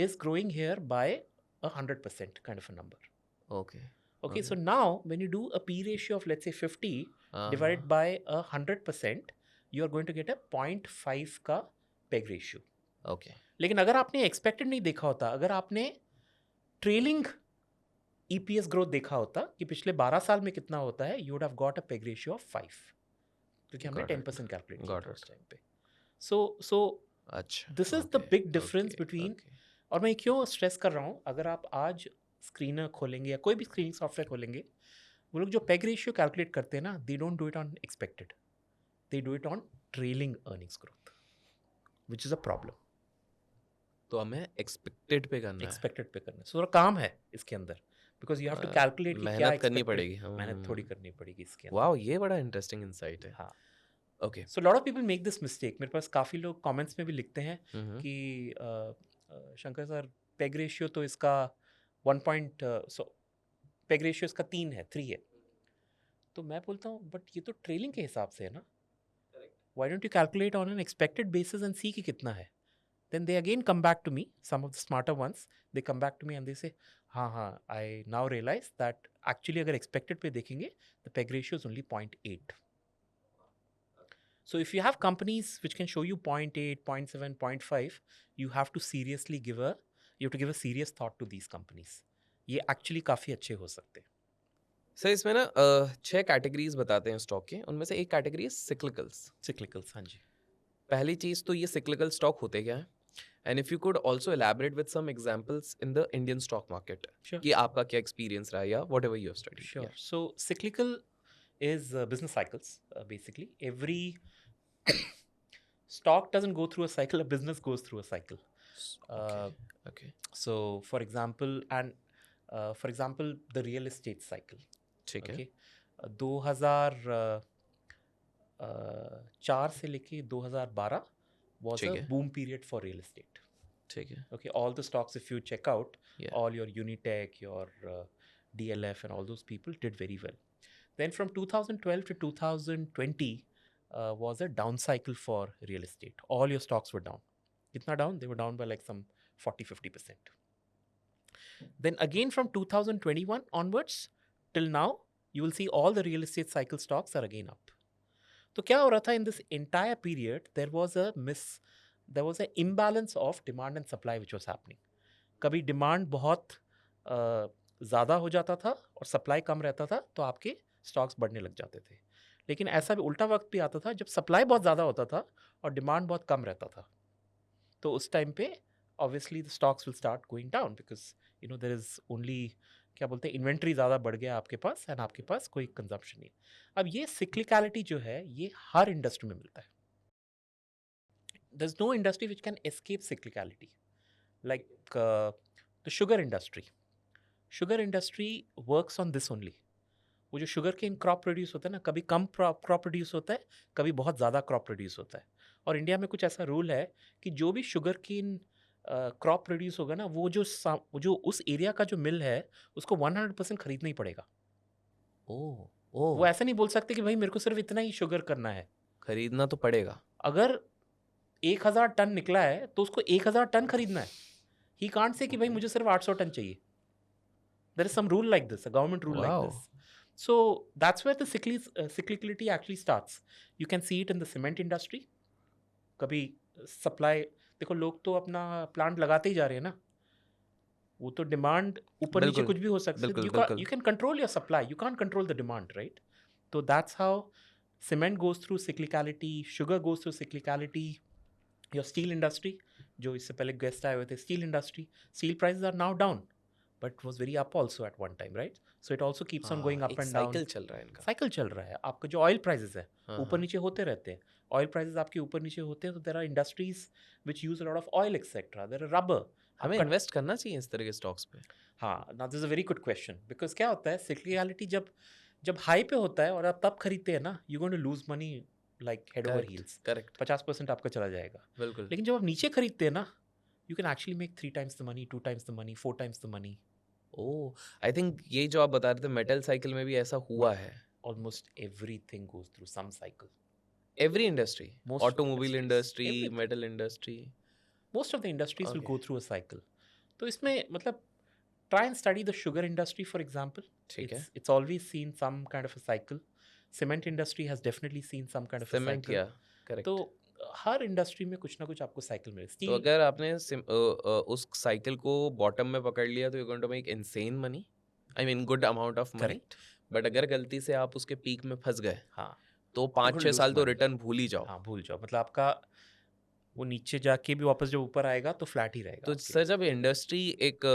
is growing here by 100% kind of a number. Okay, Okay, okay. so now when you do a P ratio of let's say 50 हाँ, divided हाँ। by 100%, you are going to get a 0.5 का PEG ratio. ओके, लेकिन अगर आपने एक्सपेक्टेड नहीं देखा होता, अगर आपने ट्रेलिंग EPS ग्रोथ देखा होता कि पिछले 12 साल में कितना होता है, you would have got a PEG ratio of 5, क्योंकि हमने गॉट इट, 10% कैलकुलेट किया गॉट था इट। उस टाइम पे। सो अच्छा, this is the okay, big difference okay, between. Okay. और मैं क्यों स्ट्रेस कर रहा हूँ, अगर आप आज स्क्रीनर खोलेंगे या कोई भी स्क्रीनिंग सॉफ्टवेयर खोलेंगे, वो लोग जो पेग रेशियो कैलकुलेट करते हैं ना, they don't do it on expected, they do it on trailing earnings growth, which is a problem. तो हमें एक्सपेक्टेड पे करना है। एक्सपेक्टेड पे करना, सो काम है इसके अंदर, because you have to calculate कि क्या मेहनत करनी एक्सपेक्टेड, पड़ेगी। मेहनत थोड़ी हुँ। करनी पड़ेगी इसके अंदर। वॉव! ये बड़ा इंटरेस्टिंग इनसाइट है। हाँ, okay. So lot of people make this mistake. मेरे पास काफ़ी लोग कमेंट्स में भी लिखते हैं हुँ, हुँ। कि शंकर सर, पेग रेशियो तो इसका 1 पॉइंट, सो पेग रेशियो इसका 3 है, 3 है, तो मैं बोलता हूँ बट ये तो ट्रेलिंग के हिसाब से है ना, why don't you calculate on an expected basis and see कि कितना है. Then they again come back to me, some of the smarter ones, they come back to me and they say, हाँ, I now realize that actually अगर expected पे देखेंगे, the PEG ratio is only 0.8. So if you have companies which can show you 0.8, 0.7, 0.5, you have to give a serious thought to these companies. ये actually काफ़ी अच्छे हो सकते हैं. सर इसमें ना 6 कैटेगरीज बताते हैं स्टॉक के, उनमें से एक कैटेगरी है सिक्लिकल्स. Cyclicals, हाँ जी. पहली चीज़ तो ये सिक्लिकल स्टॉक होते क्या है? And if you could also elaborate with some examples in the Indian stock market Sure. कि आपका क्या एक्सपीरियंस रहा है या whatever you have studied. Sure. So cyclical is business cycles, basically. Every stock doesn't go through a cycle, a business goes through a cycle. Okay. So for example, the real estate cycle. ठीक है. Okay. 2004 से लेके 2012 was ठीक a है. boom period for real estate. ठीक है. Okay, all the stocks, if you check out, Yeah. all your Unitech, your DLF, and all those people did very well. Then from 2012 to 2020 was a down cycle for real estate. All your stocks were down. Kitna down? They were down by like some 40-50%. Then again from 2021 onwards till now, you will see all the real estate cycle stocks are again up. तो क्या हो रहा था in this entire period, there was an imbalance of demand and supply which was happening. कभी डिमांड बहुत ज़्यादा हो जाता था और सप्लाई कम रहता था तो आपके स्टॉक्स बढ़ने लग जाते थे. लेकिन ऐसा भी उल्टा वक्त भी आता था जब सप्लाई बहुत ज़्यादा होता था और डिमांड बहुत कम रहता था. तो उस टाइम पे obviously the stocks will start going down because there is only, क्या बोलते हैं, इन्वेंट्री ज़्यादा बढ़ गया आपके पास एंड आपके पास कोई कंजम्पशन नहीं. अब ये सिक्लिकलिटी जो है ये हर इंडस्ट्री में मिलता है. There's no industry which can escape cyclicality. Like the sugar industry. Sugar industry works on this only. वो जो शुगर केन क्रॉप प्रोड्यूस होता है ना, कभी कम क्रॉप प्रोड्यूस होता है, कभी बहुत ज़्यादा क्रॉप प्रोड्यूस होता है. और इंडिया में कुछ ऐसा रूल है कि जो भी शुगर केन क्रॉप प्रोड्यूस होगा ना, वो जो उस एरिया का जो मिल है उसको 100% खरीदना ही पड़ेगा. ओह. वो ऐसा नहीं बोल सकते कि भाई मेरे को सिर्फ इतना ही शुगर करना है. खरीदना तो पड़ेगा. अगर 1000 टन निकला है तो उसको 1000 टन खरीदना है. ही कांट से कि भाई मुझे सिर्फ 800 टन चाहिए. There is some rule like this, a government rule like this. So that's where the cyclicality actually starts. You can see it in the cement industry. कभी सप्लाई, देखो लोग तो अपना प्लांट लगाते ही जा रहे हैं ना, वो तो डिमांड ऊपर नीचे कुछ भी हो सकता है. You can control your supply, you can't control the demand, right? तो that's how cement goes through cyclicality, sugar goes through cyclicality. Your steel industry, जो इससे पहले गेस्ट आए हुए थे, steel industry, steel prices are now down, but was very up also at one time, right? So it also keeps on going up and down. Cycle चल रहा है इनका. साइकिल चल रहा है. आपका जो ऑयल प्राइसेस है ऊपर नीचे होते रहते हैं. ऑयल प्राइसेस आपके ऊपर नीचे होते हैं तो there are industries which use a lot of oil etcetera. There are rubber. हमें इन्वेस्ट करना चाहिए इस तरह के स्टॉक्स पे. हाँ, now this is a very good question because क्या होता है, सिक्लिकलिटी जब हाई पे होता है और आप तब खरीदते हैं ना, you going to lose money like head over heels. Correct. 50% आपका चला जाएगा. बिल्कुल. लेकिन जब आप नीचे खरीदते हैं ना, you can actually make 3 times the money, 2 times the money, 4 times the money. Oh, I think ये जो आप बता रहे थे मेटल साइकिल में भी ऐसा हुआ है. Almost everything goes through some cycle. Every industry, Most of the automobile industries, industry, everything. Metal industry. Most of the industries will Okay. go through a cycle. तो इसमें मतलब try and study the sugar industry, for example. ठीक है. It's always seen some kind of a cycle. Cement industry has definitely seen some kind of a cement cycle. या करेक्ट. तो हर इंडस्ट्री में कुछ ना कुछ आपको साइकिल मिले. तो अगर आपने उस साइकिल को बॉटम में पकड़ लिया तो you going to make insane money, I mean good amount of money. Correct. But अगर गलती से आप उसके पीक में फंस गए हाँ, तो You're 5-6 gonna साल lose तो money. रिटर्न भूल ही जाओ. हाँ, भूल जाओ. मतलब आपका वो नीचे जाके भी वापस जब ऊपर आएगा तो फ्लैट ही रहेगा. तो आपके सर जब इंडस्ट्री एक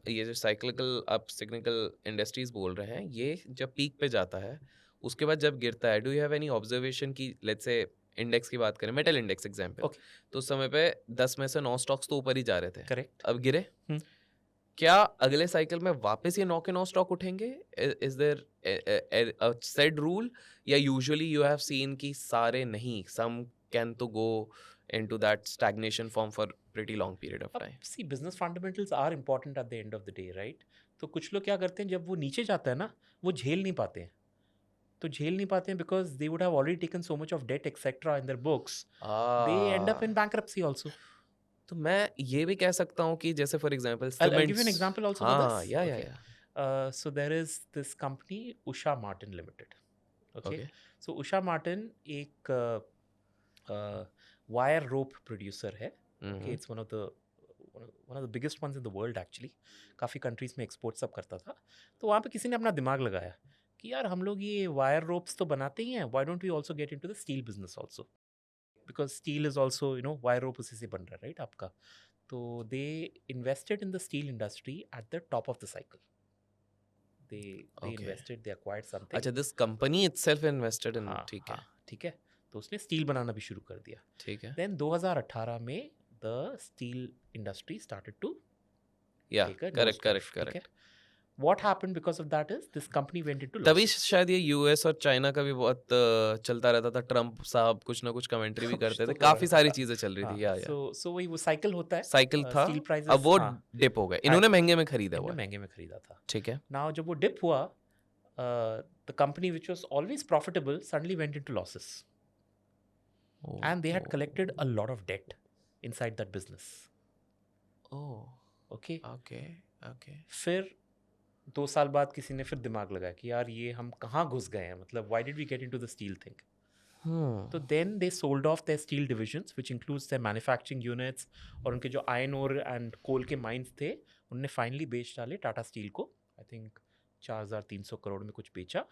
ये जो साइक्लिकल आप सिग्निकल इंडस्ट्रीज बोल रहे हैं, ये जब पीक पे जाता है उसके बाद जब गिरता है, do you have any observation की लेट्स से इंडेक्स की बात करें, मेटल इंडेक्स एग्जांपल, Okay. तो उस समय पे 10 में से 9 स्टॉक्स तो ऊपर ही जा रहे थे. करेक्ट. अब गिरे. क्या अगले साइकिल में वापस ये 9 के 9 स्टॉक उठेंगे? Is there a set rule या यूजुअली यू हैव सीन कि सारे नहीं, सम कैन तो go into that stagnation form for pretty long period of time. See business fundamentals are important at the end of the day, right? तो कुछ लोग क्या करते हैं, जब वो नीचे जाता है ना, वो झेल नहीं पाते हैं. तो झेल नहीं पाते हैं because they would have already taken so much of debt etcetera in their books, they end up in bankruptcy also. तो मैं ये भी कह सकता हूँ कि जैसे for example I'll give you an cements. example also for हाँ, this. या Okay. So there is this company Usha Martin Limited. Okay. Okay. So Usha Martin एक wire rope producer है. Okay. It's one of the biggest ones in the world actually. काफ़ी countries में export सब करता था. तो वहाँ पे किसी ने अपना दिमाग लगाया कि यार हम लोग ये wire ropes तो बनाते ही हैं. Why don't we also get into the steel business also? Because steel is also, wire rope उसी से बन रहा है, right? आपका. So they invested in the steel industry at the top of the cycle. They Okay. invested, they acquired something. अच्छा, this company itself invested in. हाँ ठीक है. हाँ ठीक है. तो उसने स्टील बनाना भी शुरू कर दिया. ठीक है. Then 2018 में the steel industry started to या take a correct nosedive, correct ठीक है. Correct. What happened because of that is this company went into तभी losses. शायद ये यूएस और चाइना का भी बहुत चलता रहता था. ट्रम्प साहब कुछ ना कुछ कमेंट्री भी कुछ करते तो थे. कर काफी रहा सारी था. चीजें चल रही हाँ, थी. या so वही वो साइकिल होता है. साइकिल था. स्टील अब प्राइसेस वो डिप हो गए. इन्होंने महंगे में खरीदा हुआ. महंगे में खरीदा था. ठीक है. Now जब वो डिप हुआ, the company which was always profitable suddenly went into losses. And they had collected a lot of debt inside that business. Oh. Okay. Okay okay. फिर 2 साल बाद किसी ने फिर दिमाग लगाया कि यार ये हम कहाँ घुस गए हैं, मतलब why did we get into the steel thing? तो then they sold off their steel divisions which includes their manufacturing units, और उनके जो आयरन ओर एंड कोल के माइंस थे उनने फाइनली बेच डाले टाटा स्टील को. आई थिंक 4,300 करोड़ में कुछ बेचा.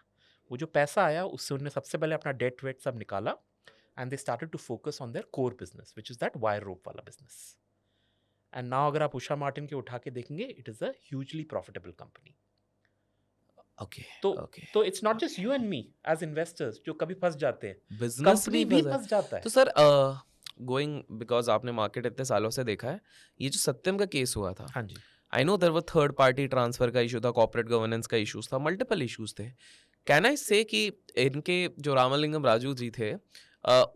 वो जो पैसा आया उससे उन्होंने सबसे पहले अपना डेट वेट सब निकाला and they started to focus on their core business which is that wire rope वाला बिजनेस. एंड नाउ अगर आप उषा मार्टिन के उठा के देखेंगे, it is a hugely profitable company. Okay. तो it's not just you and me as investors जो कभी फंस जाते हैं, बिजनेस कंपनी भी फंस जाता है. तो सर गोइंग बिकॉज आपने मार्केट इतने सालों से देखा है, ये जो सत्यम का केस हुआ था, हाँ जी. I know there were third party transfer का इशू था, कॉर्पोरेट गवर्नेंस का इशूज था, मल्टीपल इश्यूज थे. कैन आई से कि इनके जो रामलिंगम राजू जी थे,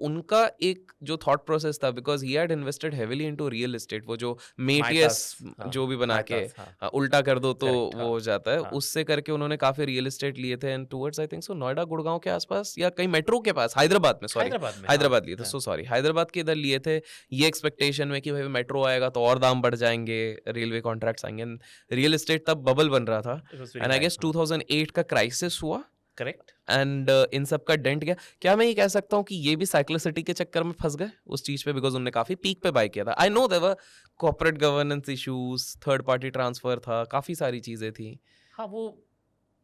उनका एक जो थॉट प्रोसेस था, because he had invested heavily into real estate, वो जो मेटियस हाँ, जो भी बना के हाँ. उल्टा कर दो तो Correct, वो हाँ, हो जाता है, हाँ. उससे करके उन्होंने काफी रियल एस्टेट लिए थे एंड टुवर्ड्स आई थिंक सो नोएडा गुड़गांव के आसपास या कहीं मेट्रो के पास, हैदराबाद में, सॉरी हैदराबाद लिए थे, सो सॉरी हैदराबाद के इधर लिए थे, ये एक्सपेक्टेशन में कि भाई मेट्रो आएगा तो और दाम बढ़ जाएंगे, रेलवे कॉन्ट्रैक्ट्स आएंगे. रियल एस्टेट तब बबल बन रहा था एंड आई गेस 2008 का क्राइसिस हुआ. करेक्ट. एंड इन सब का डेंट गया. क्या मैं ये कह सकता हूँ कि ये भी साइक्लिसिटी के चक्कर में फंस गए उस चीज पे, बिकॉज उन्होंने काफी पीक पे बाय किया था. I know there were corporate governance issues, third party transfer था, काफी सारी चीजें थी. हाँ वो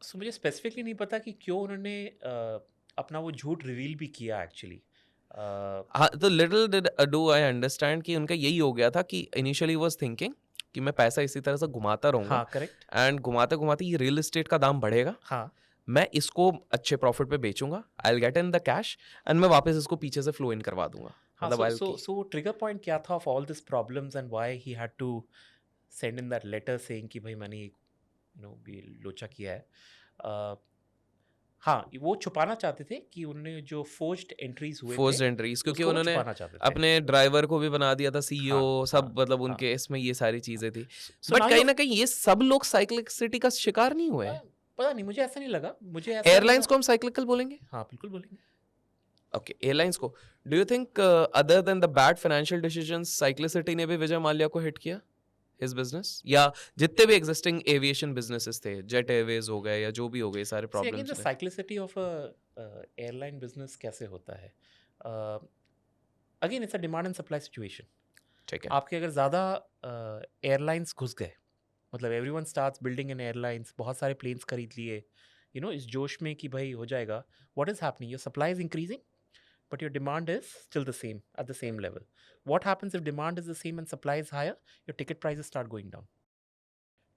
मुझे स्पेसिफिकली नहीं पता कि क्यों उन्होंने अपना वो झूठ रिवील भी किया एक्चुअली. हाँ, तो little did do I understand कि उनका यही हो गया था कि इनिशियली वाज थिंकिंग कि मैं पैसा इसी तरह से घुमाता रहूंगा. हाँ करेक्ट. एंड घुमाते घुमाते ये रियल एस्टेट का दाम बढ़ेगा. हाँ. मैं इसको अच्छे प्रॉफिट पे बेचूंगा, I will get in the cash and मैं वापस इसको पीछे से फ्लो इन करवा दूंगा. हाँ, so ट्रिगर पॉइंट क्या था of all this problems and why he had to send in that letter saying कि भाई मैंने भी लोचा किया है. हाँ वो छुपाना चाहते थे कि उन्होंने जो फोर्स्ड एंट्रीज हुए फोर्स्ड थे एंट्रीज, क्योंकि उसको वो उन्होंने छुपाना चाहते थे. अपने ड्राइवर को भी बना दिया था सीईओ, हाँ, सब हाँ, मतलब हाँ. उनके इसमें ये सारी चीजें थी. So बट now कहीं you- ना कहीं ये सब लोग साइक्लिसिटी का शिकार नहीं हुए. पता नहीं, मुझे ऐसा नहीं लगा. मुझे ऐसा एयरलाइंस लगा- को हम साइक्लिकल बोलेंगे. हाँ बिल्कुल बोलेंगे. ओके, एयरलाइंस को. Do you think other than the bad financial decisions, cyclicity ने भी विजय माल्या को हिट किया हिज बिजनेस, या जितने भी एग्जिस्टिंग एविएशन बिजनेसेस थे, जेट एयरवेज हो गए या जो भी हो गए, सारे See, again, the problems. cyclicity of a airline business कैसे होता है? Again, it's a demand and supply situation. ठीक है. आपके अगर ज़्यादा एयरलाइंस घुस गए, मतलब everyone starts building in airlines, बहुत सारे प्लेन्स खरीद लिए, इस जोश में कि भाई हो जाएगा, what is happening? Your supply is increasing but your demand is still the same at the same level. What happens if demand is the same and supply is higher? Your ticket prices start going down.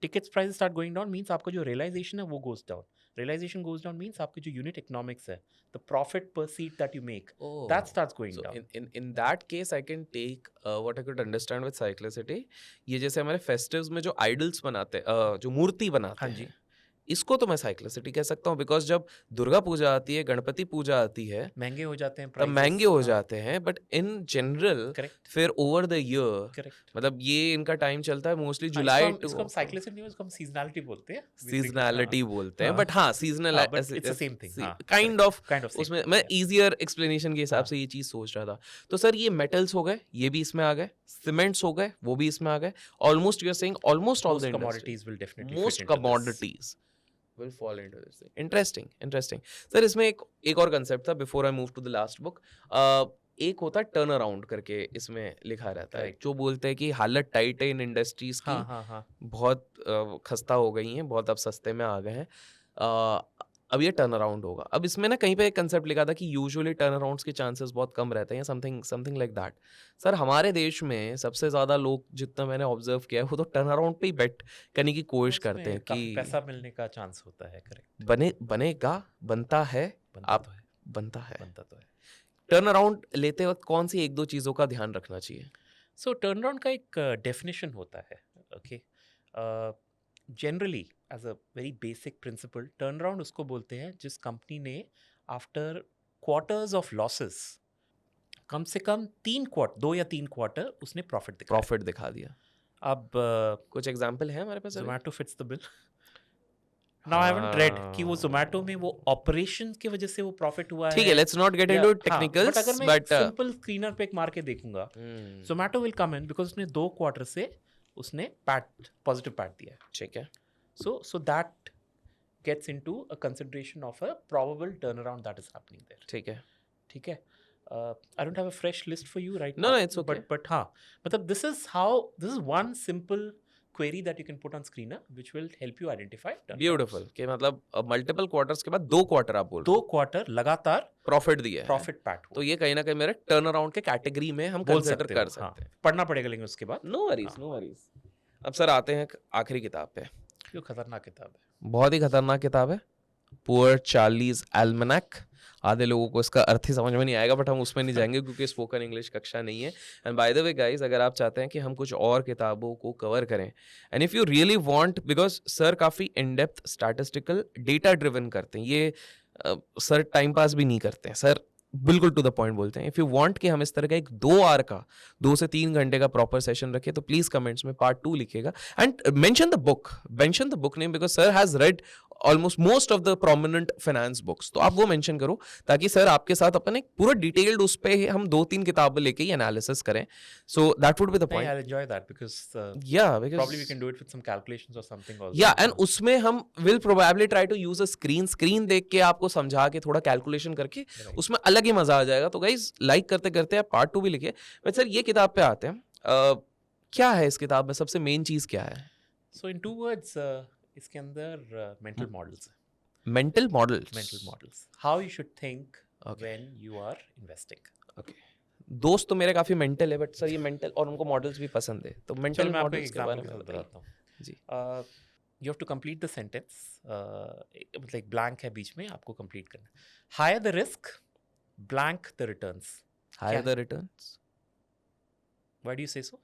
Tickets prices start going down means आपका जो realization है वो goes down. Realization goes down means आपके जो unit economics है, the profit per seat that you make, that starts going So down. in that case I can take what I could understand with cyclicity. ये जैसे हमारे फेस्टिव्स में जो आइडल्स बनाते जो मूर्ति बनाते हाँ जी. हैं, इसको तो मैं साइक्लिसिटी कह सकता हूँ, बिकॉज़ जब दुर्गा पूजा आती है, गणपति पूजा आती है, महँगे हो जाते हैं तब प्राइसेस। महँगे हो हाँ, जाते हैं, बट इन जनरल करेक्ट, फिर ओवर द ईयर करेक्ट। मतलब ये इनका टाइम चलता है मोस्टली हाँ, जुलाई इसको टू हम साइक्लिसिटी नहीं, इसको हम सीज़नैलिटी बोलते हैं बेसिकली। हाँ, सीज़नैलिटी बोलते हैं, हाँ, बट हाँ, सीज़नल हाँ, but it's the same thing. हाँ, kind of kind of same उसमें थिंग, मैं या। ईज़ियर एक्सप्लेनेशन के हिसाब हाँ, से ये चीज़ सोच रहा था। तो सर ये मेटल्स हो गए, ये भी इसमें आ गए, सीमेंट्स हो गए, वो भी इसमें आ गए। Almost you are saying almost all the most industry, commodities will definitely most fit into this. Commodities will fall into this thing. Interesting. Sir इसमें एक और कंसेप्ट था before I move to the last book. एक होता है टर्न अराउंड करके इसमें लिखा रहता है, Correct. जो बोलते हैं कि हालत टाइट है इन इंडस्ट्रीज की, हाँ, हाँ, हाँ। बहुत खस्ता हो गई हैं, बहुत अब सस्ते में आ गए हैं, अब ये टर्न अराउंड होगा। अब इसमें ना कहीं पे एक कंसेप्ट लिखा था कि यूजुअली टर्न अराउंड्स के चांसेस बहुत कम रहते हैं, समथिंग लाइक दैट। सर हमारे देश में सबसे ज़्यादा लोग जितना मैंने ऑब्जर्व किया है वो तो टर्न अराउंड पे ही बेट करने की कोशिश करते हैं उसमें काफ़ी कि पैसा मिलने का चांस होता है, करेक्ट। बनेगा, बनता है, बनता आप तो है, बनता है। बनता तो है। टर्न अराउंड लेते वक्त कौन सी 1-2 चीज़ों का ध्यान रखना चाहिए? सो टर्न अराउंड का एक डेफिनेशन होता है, okay. Generally as a very basic principle, turn around उसको बोलते हैं जिस कंपनी ने आफ्टर क्वार्टर्स ऑफ लॉसेस कम से कम 2 या 3 क्वार्टर उसने प्रॉफिट दिखाया। प्रॉफिट दिखा दिया। अब कुछ एग्जांपल है हमारे पास अभी? Zomato fits the bill. Now I haven't red कि वो जोमेटो में वो ऑपरेशन की वजह से वो प्रॉफिट हुआ ठीक है, है लेट्स नॉट गेट या इनटू हाँ, बट टेक्निकल्स, अगर मैं बट सिंपल स्क्रीनर पे एक मार के देखूंगा, Zomato will come in because उसने 2 क्वार्टर से उसने पैट पॉजिटिव पैट दिया है। ठीक है, So that gets into a consideration of a probable turnaround that is happening there. ठीक है। ठीक है? I don't have a fresh list for you right No, now. it's okay. But हाँ, मतलब this is one simple query that you can put on screener which will help you identify turnarounds. Beautiful कि मतलब मल्टीपल क्वार्टर्स के बाद 2 क्वार्टर आप बोल रहे 2 क्वार्टर लगातार प्रॉफिट दिया है, प्रॉफिट पैट तो हुआ, ये कहीं ना कहीं मेरे टर्न अराउंड के कैटेगरी में हम बोल कंसिडर सकते कर हो। सकते हाँ, हैं। पढ़ना पड़ेगा लेकिन उसके बाद। नो वरीज, हाँ। No worries. अब सर आते हैं आखिरी किताब पे। जो खतरनाक किताब है। बहुत ही खतरनाक किताब है, पुअर चार्लीज एल्मनैक। आधे लोगों को इसका अर्थ ही समझ में नहीं आएगा, बट हम उसमें नहीं जाएंगे क्योंकि स्पोकन इंग्लिश कक्षा नहीं है। And by the way guys, अगर आप चाहते हैं कि हम कुछ और किताबों को कवर करें, and if you really want, because sir काफ़ी in depth statistical data driven करते हैं, ये सर टाइम पास भी नहीं करते हैं, सर बिल्कुल टू द पॉइंट बोलते हैं। इफ़ यू वांट कि हम इस तरह का एक 2 आवर का 2 से 3 घंटे का प्रॉपर सेशन रखें, तो प्लीज़ कमेंट्स में पार्ट 2 लिखिएगा and mention the book name, because sir has red almost most of the prominent finance books, तो आप वो मेंशन करो ताकि सर आपके साथ अपन एक पूरा डिटेल्ड उस पे हम 2-3 किताबें लेके ही एनालिसिस करें। So that would be the नहीं, point. I'll enjoy that because Yeah, because probably we can do it with some calculations or something also. या एंड उसमें हम will probably try to use a screen देख के आपको समझा के थोड़ा कैलकुलेशन करके Right. उसमें अलग ही मजा आ जाएगा। तो गाइज लाइक करते करते आप पार्ट 2 भी लिखिए। बट सर ये किताब पे आते हैं, क्या है इस किताब में सबसे मेन चीज क्या है? So in 2 words, इसके अंदर mental models है। Mental models. Mental models. How you should think Okay. when you are investing. Okay, दोस्त तो मेरे काफी मेंटल है, बट सर ये मेंटल और उनको मॉडल्स भी पसंद है, तो चलो मेंटल मैं आपको एक मॉडल्स के बारे एग्जांपल में के साथ बताइए। बताता हूँ। जी। You have to complete the sentence. मतलब एक blank है बीच में, आपको complete करना है। Higher the risk, blank the returns. Higher क्या? The returns. Why do you say so?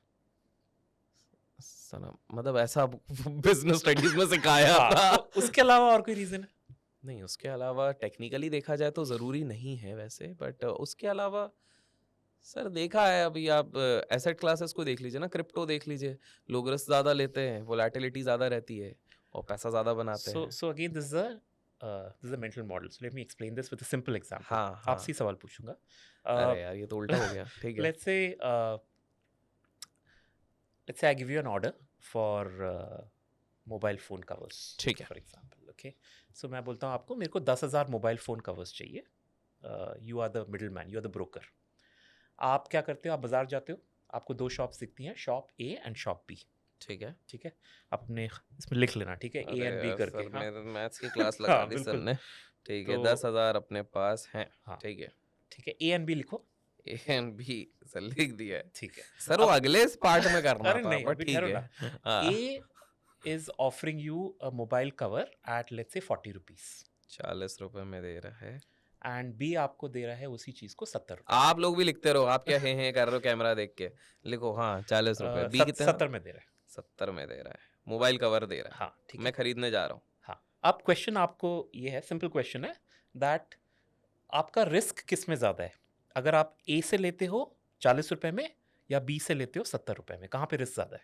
सना मतलब ऐसा बिजनेस स्टडीज में सिखाया हाँ, था। तो उसके अलावा और कोई रीजन है? नहीं, उसके अलावा टेक्निकली देखा जाए तो ज़रूरी नहीं है वैसे, बट उसके अलावा सर देखा है, अभी आप एसेट क्लासेस को देख लीजिए ना, क्रिप्टो देख लीजिए, लोग रिस्क ज़्यादा लेते हैं, वोलेटिलिटी ज़्यादा रहती है और पैसा ज़्यादा बनाते हैं। So again, this is a mental model. So let me explain this with a simple example. हाँ हाँ, आपसे ही सवाल पूछूंगा। अरे यार ये तो उल्टा हो गया। ठीक है, Let's say I give you an order for mobile phone covers. ठीक है। For example, okay. So मैं बोलता हूँ आपको, मेरे को 10,000 मोबाइल फ़ोन कवर्स चाहिए। You are the middleman, you are the broker. आप क्या करते हो? आप बाजार जाते हो, आपको 2 शॉप्स दिखती हैं, shop A and shop B। ठीक है। ठीक है, अपने इसमें लिख लेना, ठीक है, A अरे एंड B यार, करके। सर हाँ, मेरे मैथ्स की क्लास लगा हाँ, दी सर बिल्कुल। ने। ठीक है, तो 10,000 अपने पास हैं। हाँ, ठीक है, ठीक है, A एंड B लिखो। ए एंड बी सर लिख दिया है। ठीक है, सर वो अब- अगले इस पार्ट में करना अरे था, नहीं, बट अभी ठीक ठहरो है। ना। हाँ, A is offering you a mobile cover at let's say 40 rupees 40 रुपए में दे रहा है। and B आपको दे रहा है उसी चीज को 70 रुपए। आप लोग भी लिखते रहो, आप क्या हैं कर रहे हो कैमरा देख के, लिखो। हाँ 40 रुपए, बी कितने? 70 में दे रहा है। 70 में दे रहा है, मोबाइल कवर दे रहा है। हाँ, ठीक है। मैं खरीदने जा रहा हूँ। हाँ, अब क्वेश्चन आपको ये है, सिंपल क्वेश्चन है दैट आपका रिस्क किस में ज़्यादा है? अगर आप ए से लेते हो 40 रुपए में या बी से लेते हो 70 रुपए में, कहाँ पे रिस्क ज़्यादा है?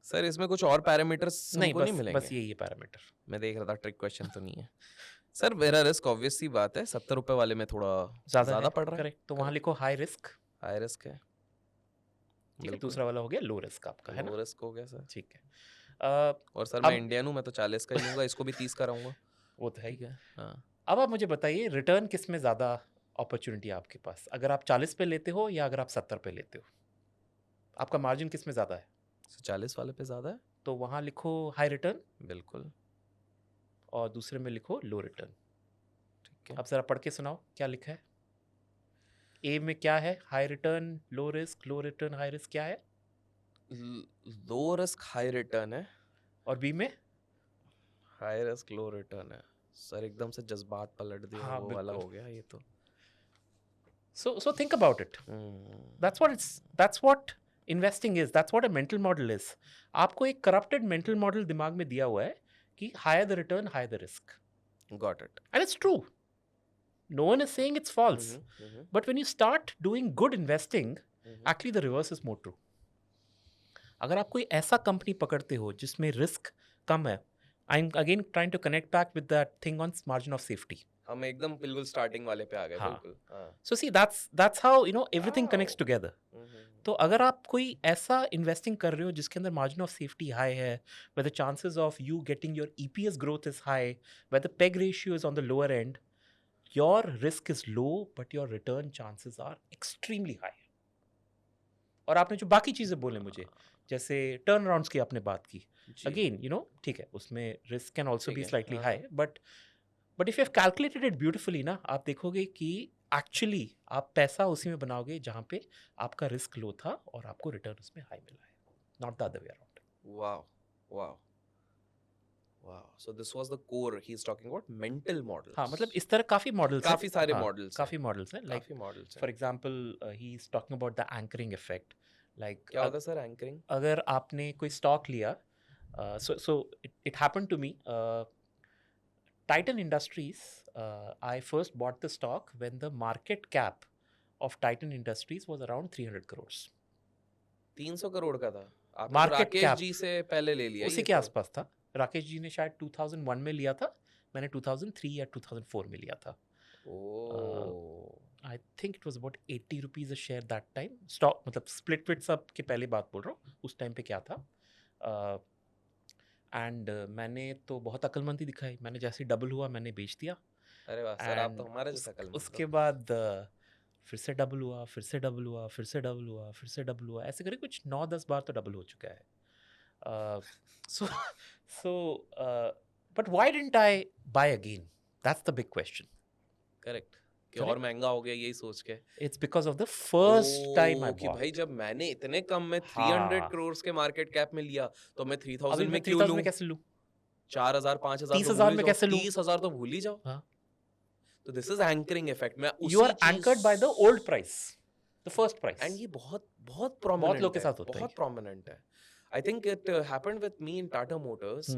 सर इसमें कुछ और पैरामीटर्स नहीं, हमको नहीं बस मिलेंगे? यही है पैरामीटर। मैं देख रहा था ट्रिक क्वेश्चन तो नहीं है। सर मेरा रिस्क ऑब्वियस सी बात है 70 रुपए वाले में थोड़ा ज़्यादा ज़्यादा है, पड़ रहा है। करेक्ट। तो वहाँ लिखो हाई रिस्क, हाई रिस्क है। ठीक है। बिल्कुल। दूसरा वाला हो गया लो रिस्क आपका, है ना? लो रिस्क हो गया सर। ठीक है। अ, और सर मैं अब इंडियन हूँ, मैं तो 40 का ही लूँगा, इसको भी 30 का रहूँगा। वो तो है ही। ठीक है। हाँ। अब आप मुझे बताइए रिटर्न किस में ज़्यादा अपॉर्चुनिटी है आपके पास? अगर आप 40 पे लेते हो या अगर आप 70 पे लेते हो? आपका मार्जिन किस में ज़्यादा है? 40 वाले पे ज़्यादा है? तो वहाँ लिखो हाई रिटर्न बिल्कुल। और दूसरे में लिखो लो रिटर्न। ठीक है। अब ज़रा पढ़ के सुनाओ क्या लिखा है? ए में क्या है? हाई रिटर्न, लो रिस्क, लो रिटर्न, हाई रिस्क क्या है? लो रिस्क हाई रिटर्न है। और बी में? हाई रिस्क लो रिटर्न है। सर एकदम से जज्बात पलट दिए, हाँ, वो वाला बिल्कुल। हो गया ये तो। So think about it. Hmm. That's what investing is. That's what a mental model is. आपको एक corrupted mental model दिमाग में दिया हुआ है कि higher the return, higher the risk. Got it. And it's true. No one is saying it's false. But when you start doing good investing, actually the reverse is more true. अगर आप कोई ऐसा कंपनी पकड़ते हो जिसमें रिस्क कम है, I am again trying to connect back with that thing on margin of safety. हम एकदम बिल्कुल स्टार्टिंग वाले पे आ गए। हाँ। बिल्कुल। हाँ। So see that's how everything connects Wow. Together. तो अगर आप कोई ऐसा इन्वेस्टिंग कर रहे हो जिसके अंदर मार्जिन ऑफ सेफ्टी हाई है, where the chances of you getting your EPS growth is high, where the PEG ratio is on the lower end, your risk is low but your return chances are extremely high. और आपने जो बाकी चीज़ें बोले मुझे, जैसे टर्न अराउंड्स की आपने बात की, जी। अगेन ठीक है, उसमें रिस्क कैन ऑल्सो ठीक बी है। स्लाइटली हाँ, हाई, हाँ। But if you have calculated it beautifully ना, आप देखोगे कि एक्चुअली आप पैसा उसी में बनाओगे जहाँ पे आपका रिस्क लो था और आपको रिटर्न उसमें हाई मिला है, not the other way around. Wow. Wow. Wow. So this was the core. He's talking about mental models. हाँ, मतलब इस तरह काफ़ी मॉडल्स हैं। काफी सारे हाँ, मॉडल्स काफ़ी मॉडल्स हैं, लाइक काफी मॉडल्स हैं। For example he is talking about the anchoring effect. Like क्या होता है सर एंकरिंग? अगर आपने कोई स्टॉक लिया, so it happened to me, Titan Industries, I first bought the stock when the market cap of Titan Industries was around 300 crores. 300 crore का था। आपने तो Market राकेश cap जी से पहले ले लिया उसी ये के तो। आसपास था। राकेश जी ने शायद 2001 में लिया था, मैंने 2003 या 2004 में लिया था। Oh. I think it was about 80 rupees a share that time. Stock मतलब स्प्लिट विट सब के पहले बात बोल रहा हूँ, उस टाइम पे क्या था। एंड मैंने तो बहुत अक्लमंदी दिखाई, मैंने जैसे डबल हुआ मैंने बेच दिया। अरे वाह सर, आप तो एंड हमारे जैसा कल उसके बाद फिर से डबल हुआ, फिर से डबल हुआ, फिर से डबल हुआ, फिर से डबल हुआ, ऐसे करके कुछ 9-10 बार तो डबल हो चुका है। So so but why didn't I buy again? That's the big question. Correct कि Correct. और महंगा हो गया यही सोच के। It's because of the first time I कि भाई बॉट। जब मैंने इतने कम में 300 हाँ, करोड़ के मार्केट कैप में लिया तो मैं अभी 3000 मैं में क्यों 3000 लूं? में कैसे लूं? 4000 5000 तो 30,000 भूल ही में जाओ, कैसे लूं? 30,000 तो भूल ही जाओ। हाँ, तो दिस इज एंकरिंग इफेक्ट। मैं यू उसी आर चीज। Anchored by the old price, the first price. And ये बहुत बहुत बहुत लोग प्रोमिनेंट के है, साथ होता है बहुत ये। प्रोमिनेंट है। आई think it happened with me in Tata Motors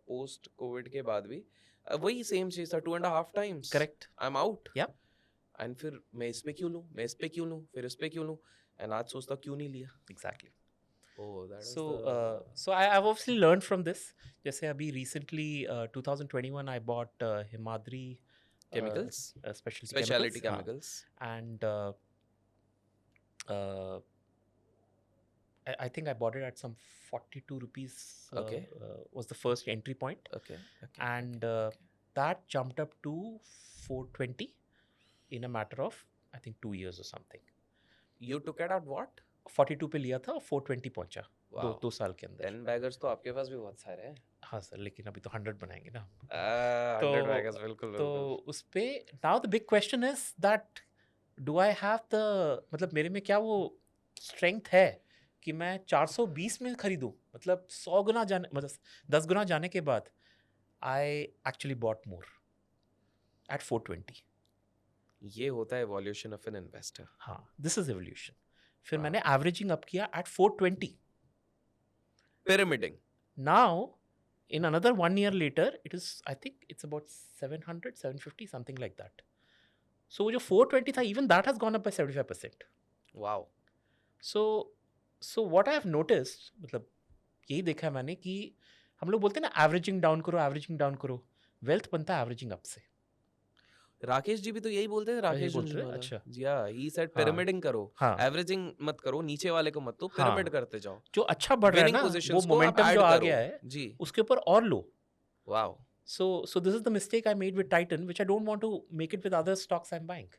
post Covid के बाद भी। वही सेम चीज था, 2.5 times correct, I am out. या एंड फिर मैं इस पे क्यों लूं, मैं इस पे क्यों लूं, फिर इस पे क्यों लूं, एंड आज सोचता क्यों नहीं लिया। Exactly. Oh that is So, the so I've obviously learned from this. जैसे अभी recently 2021 I bought Himadri chemicals, specialty speciality chemicals, हाँ, chemicals. and uh, I think I bought it at some 42 rupees. Okay. Was the first entry point, okay okay. and that jumped up to 420 in a matter of I think 2 years or something. You took it at what? 42 पे लिया था और 420 पहुंचा Wow. दो साल के अंदर। 10 बैगर्स तो आपके पास भी बहुत सारे हैं। हाँ सर, लेकिन अभी तो 100 बनाएंगे ना। 100 बैगर्स, बिल्कुल तो बिल्कुल। उस पे now the big question is that do I have the, मतलब मेरे में क्या वो स्ट्रेंथ है कि मैं 420 में खरीदूं? मतलब 100 गुना जाने, मतलब 10 गुना जाने के बाद I actually bought more at 420। ये होता है एवोल्यूशन ऑफ एन इन्वेस्टर। हाँ, दिस इज एवोल्यूशन। फिर हाँ। मैंने एवरेजिंग अप किया at 420। Pyramiding. Now In another 1 year later, it is, I think it's about 700, 750, something like that. So वो जो 420 था, even that has gone up by 75%. Wow! So so what I have noticed, मतलब यही देखा है मैंने कि हम लोग बोलते हैं ना एवरेजिंग डाउन करो, वेल्थ बनता है एवरेजिंग अप से। राकेश जी भी तो यही बोलते थे, यही राकेश बोलते थे? झुनझुनवाला। अच्छा। जी हाँ, ही सेड हाँ, पिरामिडिंग करो, हाँ, एवरेजिंग मत करो, नीचे वाले को मत दो, पिरामिड हाँ। करते जाओ। जो अच्छा बढ़ रहा है विनिंग ना, वो पोज़ीशंस को आप मोमेंटम जो ऐड आ करो। गया है, जी, उसके ऊपर और लो। Wow! So this is the mistake I made with Titan, which I don't want to make it with other stocks I'm buying.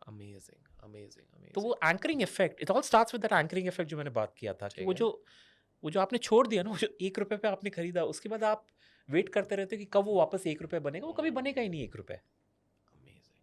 Amazing, amazing, तो अमेज़िंग। वो anchoring effect, it all starts with that anchoring effect जो मैंने बात किया था, कि ठीक वो है। जो आपने छोड़ दिया ना, वो जो ₹1 पे आपने खरीदा, उसके बाद आप वेट करते रहते हो कि कब वो वापस ₹1 बनेगा, वो कभी बनेगा ही नहीं ₹1। अमेज़िंग।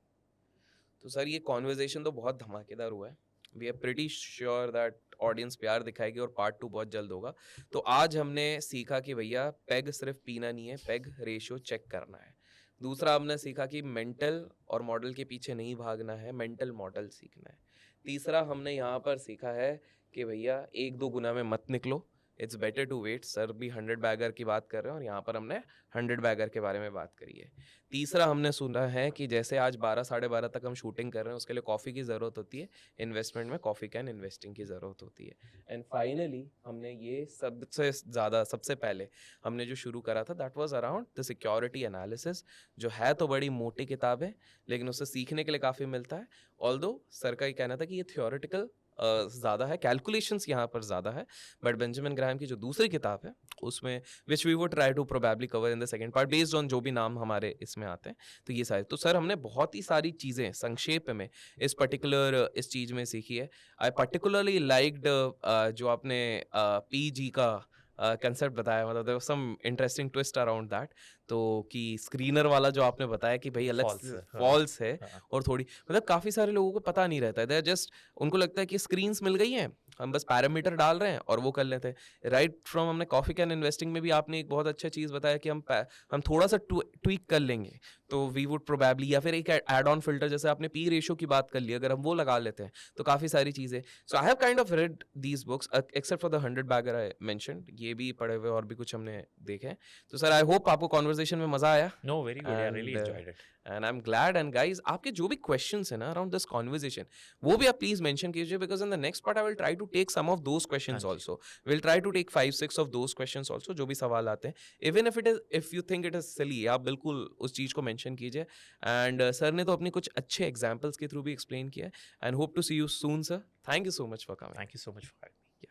तो सर ये कन्वर्सेशन तो बहुत धमाकेदार हुआ है। We are pretty sure that audience प्यार दिखाएगी और पार्ट 2 बहुत जल्द होगा। तो आज हमने सीखा कि भैया पेग सिर्फ पीना नहीं है, पेग रेशियो चेक करना है। दूसरा हमने सीखा कि मेंटल और मॉडल के पीछे नहीं भागना है, मेंटल मॉडल सीखना है। तीसरा हमने यहाँ पर सीखा है कि भैया 1-2 गुना में मत निकलो, it's better to wait. Sir भी 100 बैगर की बात कर रहे हैं और यहाँ पर हमने 100 बैगर के बारे में बात करी है। तीसरा हमने सुना है कि जैसे आज 12 साढ़े 12 तक हम शूटिंग कर रहे हैं, उसके लिए कॉफ़ी की ज़रूरत होती है, इन्वेस्टमेंट में कॉफ़ी कैन इन्वेस्टिंग की ज़रूरत होती है। एंड फाइनली हमने ये सबसे पहले हमने जो शुरू करा था that was around the security analysis, जो है तो बड़ी मोटी किताब है, लेकिन उससे सीखने के लिए काफ़ी मिलता है। ऑल्दो सर का ये कहना था कि ये थियोरेटिकल ज़्यादा है, कैलकुलेशंस यहाँ पर ज़्यादा है, बट बेंजामिन ग्राहम की जो दूसरी किताब है उसमें which we would try to probably cover in the second part based on जो भी नाम हमारे इसमें आते हैं। तो ये सारे, तो सर हमने बहुत ही सारी चीज़ें संक्षेप में इस चीज़ में सीखी है। आई पर्टिकुलरली लाइक्ड जो आपने पीजी का कंसेप्ट बताया, मतलब there was some interesting twist around that. तो कि स्क्रीनर वाला जो आपने बताया कि भाई अलग फॉल्स से है, हाँ, फॉल्स है, हाँ। और थोड़ी मतलब काफ़ी सारे लोगों को पता नहीं रहता है, दे जस्ट उनको लगता है कि स्क्रीन्स मिल गई हैं, हम बस पैरामीटर डाल रहे हैं और वो कर लेते हैं। राइट फ्रॉम हमने कॉफ़ी कैन इन्वेस्टिंग में भी आपने एक बहुत अच्छा चीज़ बताया कि हम थोड़ा सा ट्वीक कर लेंगे तो वी वुड प्रोबेबली, या फिर एक एड ऑन फिल्टर जैसे आपने पी रेशियो की बात कर ली, अगर हम वो लगा लेते हैं तो काफ़ी सारी चीज़ें। So I have kind of read these books except for the 100 bagger I mentioned, ये भी पढ़े हुए और भी कुछ हमने देखे हैं। तो सर आई होप आपको कॉन्वर्सेशन में मज़ा आया। No, very good. I really and enjoyed it. And I am glad. And guys आपके जो भी क्वेश्चंस है ना अराउंड दिस कॉन्वर्सेशन, वो भी आप प्लीज मेंशन कीजिए, because in the next part I will try to take some of those हाँ क्वेश्चंस जी। Also. Will try to take 5-6 of those questions also, जो भी सवाल आते हैं, even if you think it is silly, आप बिल्कुल उस चीज़ को मेंशन कीजिए। एंड सर ने तो अपनी कुछ अच्छे एग्जाम्पल्स के थ्रू भी एक्सप्लेन किया है। And hope to see you soon sir. Thank you so much for coming. Thank you so much for having me. या